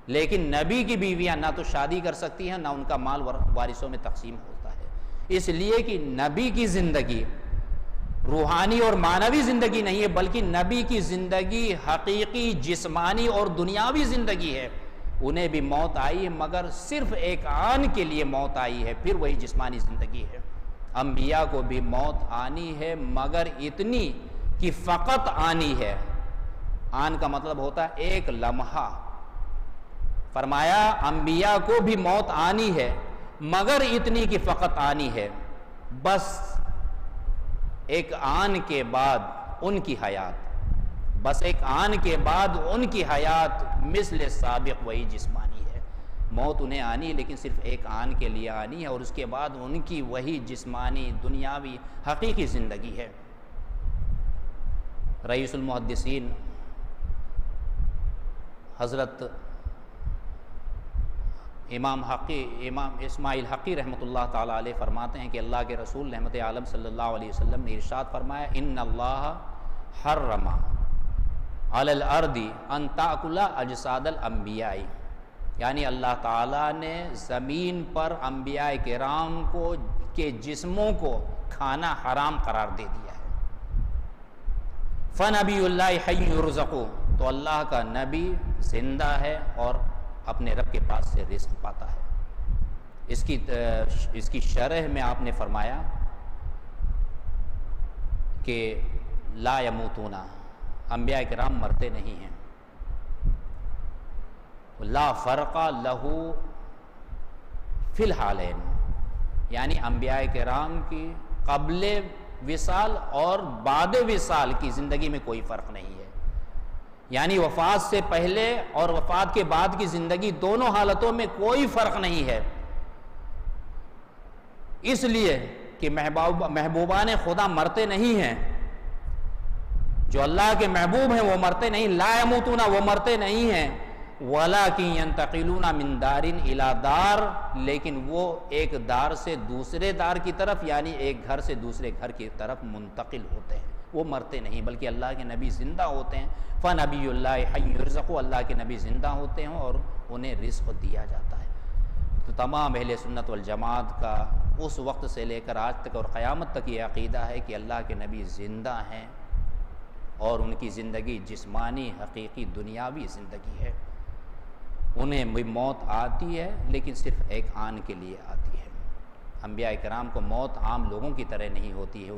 لیکن نبی کی بیویاں نہ تو شادی کر سکتی ہیں، نہ ان کا مال وارثوں میں تقسیم ہوتا ہے، اس لیے کہ نبی کی زندگی روحانی اور معنوی زندگی نہیں ہے، بلکہ نبی کی زندگی حقیقی جسمانی اور دنیاوی زندگی ہے۔ انہیں بھی موت آئی ہے، مگر صرف ایک آن کے لیے موت آئی ہے، پھر وہی جسمانی زندگی ہے۔ انبیاء کو بھی موت آنی ہے، مگر اتنی کہ فقط آنی ہے. آن کا مطلب ہوتا ہے ایک لمحہ. فرمایا انبیاء کو بھی موت آنی ہے مگر اتنی کہ فقط آنی ہے، بس ایک آن کے بعد ان کی حیات، بس ایک آن کے بعد ان کی حیات مثل سابق وہی جسمانی ہے. موت انہیں آنی ہے لیکن صرف ایک آن کے لیے آنی ہے، اور اس کے بعد ان کی وہی جسمانی دنیاوی حقیقی زندگی ہے. رئیس المحدثین حضرت امام اسماعیل حقی رحمۃ اللہ تعالی علیہ فرماتے ہیں کہ اللہ کے رسول رحمت عالم صلی اللہ علیہ وسلم نے ارشاد فرمایا ان اللہ حرم علی الارض ان تاکل اجساد الانبیاء، یعنی اللہ تعالیٰ نے زمین پر انبیاء کرام کو کے جسموں کو کھانا حرام قرار دے دیا ہے. فنبی اللہ حی یرزق، تو اللہ کا نبی زندہ ہے اور اپنے رب کے پاس سے رزق پاتا ہے. اس کی شرح میں آپ نے فرمایا کہ لا یموتون، انبیاء کرام مرتے نہیں ہیں. لا فرق لہ فی الحالین، یعنی انبیاء کرام کی قبل وصال اور بعد وصال کی زندگی میں کوئی فرق نہیں ہے. یعنی وفات سے پہلے اور وفات کے بعد کی زندگی دونوں حالتوں میں کوئی فرق نہیں ہے. اس لیے کہ محبوبان خدا مرتے نہیں ہیں، جو اللہ کے محبوب ہیں وہ مرتے نہیں. لا یموتون، وہ مرتے نہیں ہیں. وَلَٰكِن يَنْتَقِلُونَ مِن دَارٍ إِلَىٰ دَار، لیکن وہ ایک دار سے دوسرے دار کی طرف، یعنی ایک گھر سے دوسرے گھر کی طرف منتقل ہوتے ہیں. وہ مرتے نہیں بلکہ اللہ کے نبی زندہ ہوتے ہیں. فَنَبِيُّ اللَّهِ حَيٌّ يُرْزَقُ، اللہ کے نبی زندہ ہوتے ہیں اور انہیں رزق دیا جاتا ہے. تو تمام اہل سنت والجماعت کا اس وقت سے لے کر آج تک اور قیامت تک یہ عقیدہ ہے کہ اللہ کے نبی زندہ ہیں اور ان کی زندگی جسمانی حقیقی دنیاوی زندگی ہے. انہیں بھی موت آتی ہے لیکن صرف ایک آن کے لیے آتی ہے. انبیاء کرام کو موت عام لوگوں کی طرح نہیں ہوتی ہے.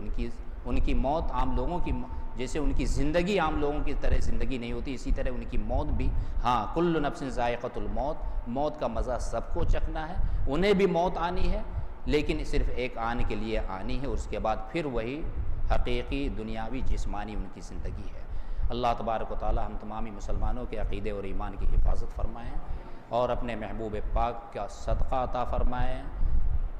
ان کی موت عام لوگوں کی، جیسے ان کی زندگی عام لوگوں کی طرح زندگی نہیں ہوتی، اسی طرح ان کی موت بھی. ہاں، کل نفس ذائقۃ الموت، موت کا مزہ سب کو چکھنا ہے. انہیں بھی موت آنی ہے لیکن صرف ایک آن کے لیے آنی ہے، اور اس کے بعد پھر وہی حقیقی دنیاوی جسمانی ان کی زندگی ہے. اللہ تبارک و تعالی ہم تمامی مسلمانوں کے عقیدے اور ایمان کی حفاظت فرمائیں اور اپنے محبوب پاک کا صدقہ عطا فرمائیں.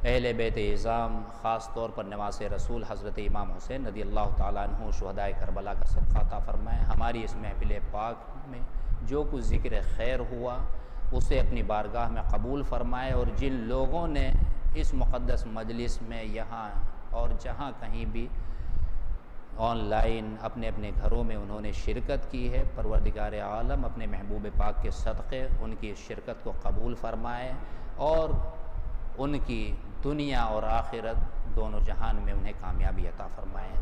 اہل بیت اعظام، خاص طور پر نواز رسول حضرت امام حسین رضی اللہ تعالیٰ عنہ شہدائے کربلا کا صدقہ عطا فرمائیں. ہماری اس محفل پاک میں جو کچھ ذکر خیر ہوا اسے اپنی بارگاہ میں قبول فرمائے، اور جن لوگوں نے اس مقدس مجلس میں یہاں اور جہاں کہیں بھی آن لائن اپنے اپنے گھروں میں انہوں نے شرکت کی ہے، پروردگار عالم اپنے محبوب پاک کے صدقے ان کی شرکت کو قبول فرمائے اور ان کی دنیا اور آخرت دونوں جہان میں انہیں کامیابی عطا فرمائے.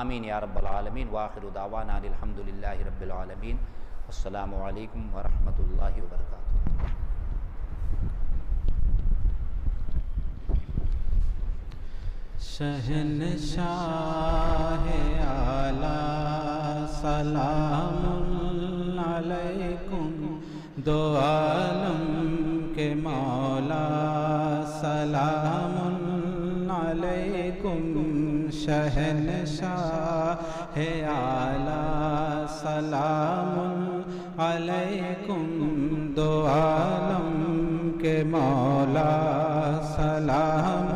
آمین یا رب العالمین. وآخر دعوانا الحمدللہ رب العالمین. السلام علیکم ورحمۃ اللہ وبرکاتہ. شہنشاہ اعلیٰ سلام علیکم، دو عالم کے مولا سلام علیکم. شہنشاہ اعلیٰ سلام علیکم، دو عالم کے مولا سلام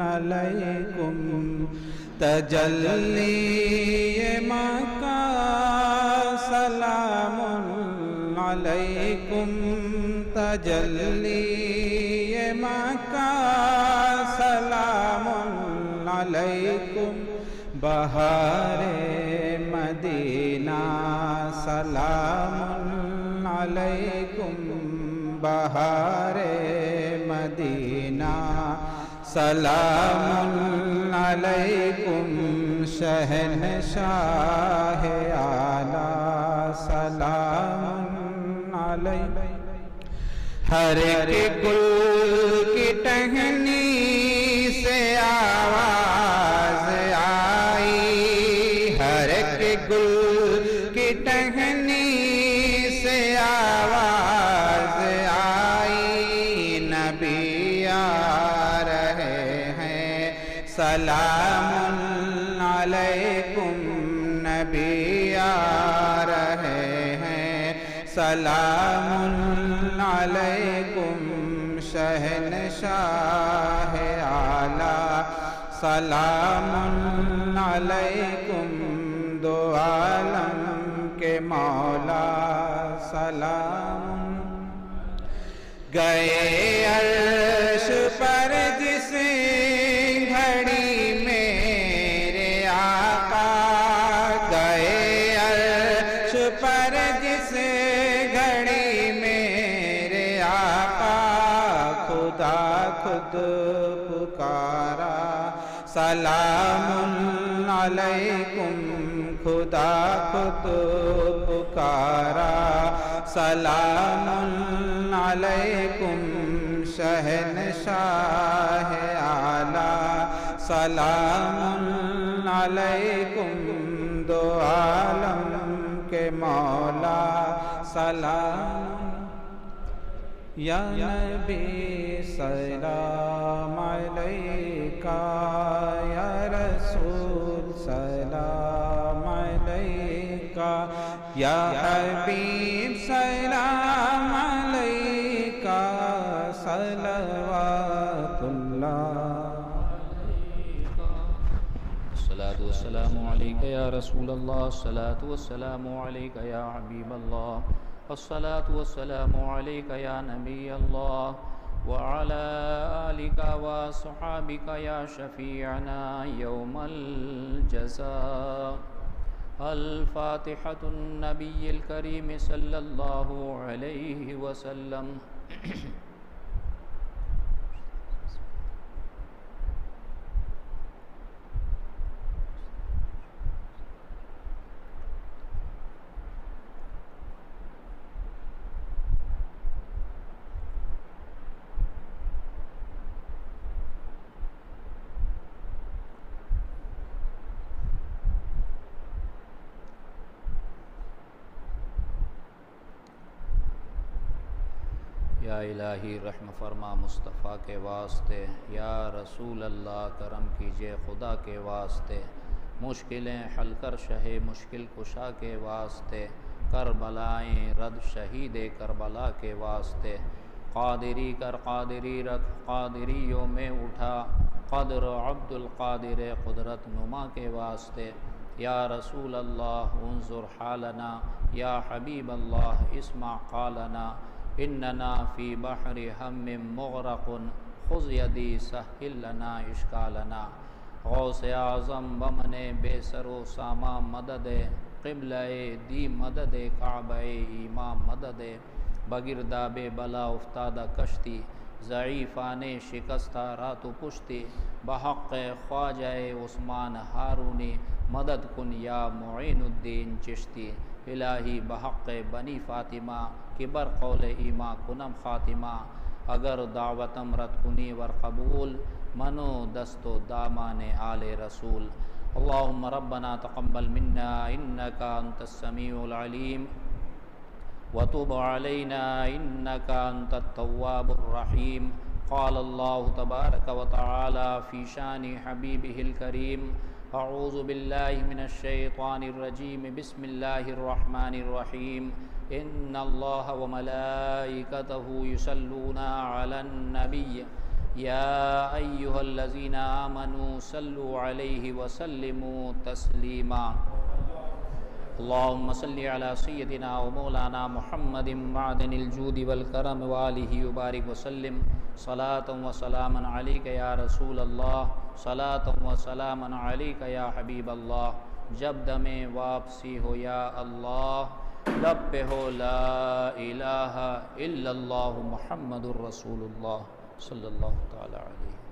علیکم. تجلی مکہ سلام علیکم، تجلی مکہ سلام علیکم. بہار مدینہ سلام علیکم، بہار مدینہ سلام علیکم. شہنشاہ اعلیٰ سلام علیکم. ہر ایک گل کی ٹہنی سے آواز آئی، ہر ایک سلام علیکم نبی آ رہے ہیں، سلام علیکم شہنشاہ اعلیٰ، سلام علیکم دو عالم کے مولا، سلام گئے عرش پر جس گھڑی میرے آقا، گئے عرش پر جس گھڑی میرے آقا، خدا خود پکارا، سلام علیکم خدا خود پکارا، سلام علیکم شہنشاہ اعلیٰ، سلام علیکم دو عالم کے مولا، سلام یا نبی سلام علیکہ، یا رسول سلام علیکہ، یا حبیب سلام علیکہ، صلوات اللہ۔ الصلاة والسلام علیکہ یا رسول اللہ، الصلاة والسلام علیکہ یا حبیب اللہ، الصلاة والسلام علیکہ یا نبی اللہ، وعلی آلک وصحابک یا شفیعنا یوم الجزاء۔ الفاتحة النبی الکریم صلی اللہ علیہ وسلم۔ یا الہی رحم فرما مصطفیٰ کے واسطے، یا رسول اللہ کرم کیجئے خدا کے واسطے، مشکلیں حل کر شہ مشکل کشا کے واسطے، کربلائیں رد شہید کربلا کے واسطے، قادری کر قادری رکھ قادریوں میں اٹھا، قدر عبد القادر قدرت نما کے واسطے، یا رسول اللہ انظر حالنا، یا حبیب اللہ اسمع قالنا، اننا فی بحر ہم مغرق خذ یدی سہل لنا اشکالنا، غوث اعظم بمن بے سر و ساما مدد، قبلہ دی مدد کعبہ ایماں مدد، بگرداب بلا افتادہ کشتی، ضعیفان شکستہ رات و پشتی، بحق خواجہ عثمان ہارونی مدد کن یا معین الدین چشتی، الہی بحق بنی فاطمہ کبر قول ایما کنم خاتمہ، اگر دعوتم رد کنی ور قبول، منو دست و دامان آل رسول، اللہم ربنا تقبل منا انکا انت السمیع العلیم، وتب علینا انکا انت التواب الرحیم، قال اللہ تبارک و تعالی فی شان حبیبہ الکریم، اعوذ باللہ من الشیطان الرجیم، بسم اللہ الرحمن الرحیم، ان اللہ وملائکتہ یصلون علی النبی یا ایہا الذین آمنوا صلوا علیہ وسلموا تسلیما، اللہم صلی علی سیدنا و مولانا محمد معدن الجود والکرم وآلہ وبارک وسلم، صلاة و سلاما علیک یا رسول اللہ، صلاة و سلاما علیک یا حبیب اللہ، جب دم واپسی ہو یا اللہ، لب پہ ہو لا الہ الا اللہ محمد الرسول اللہ صلی اللہ تعالی علیہ۔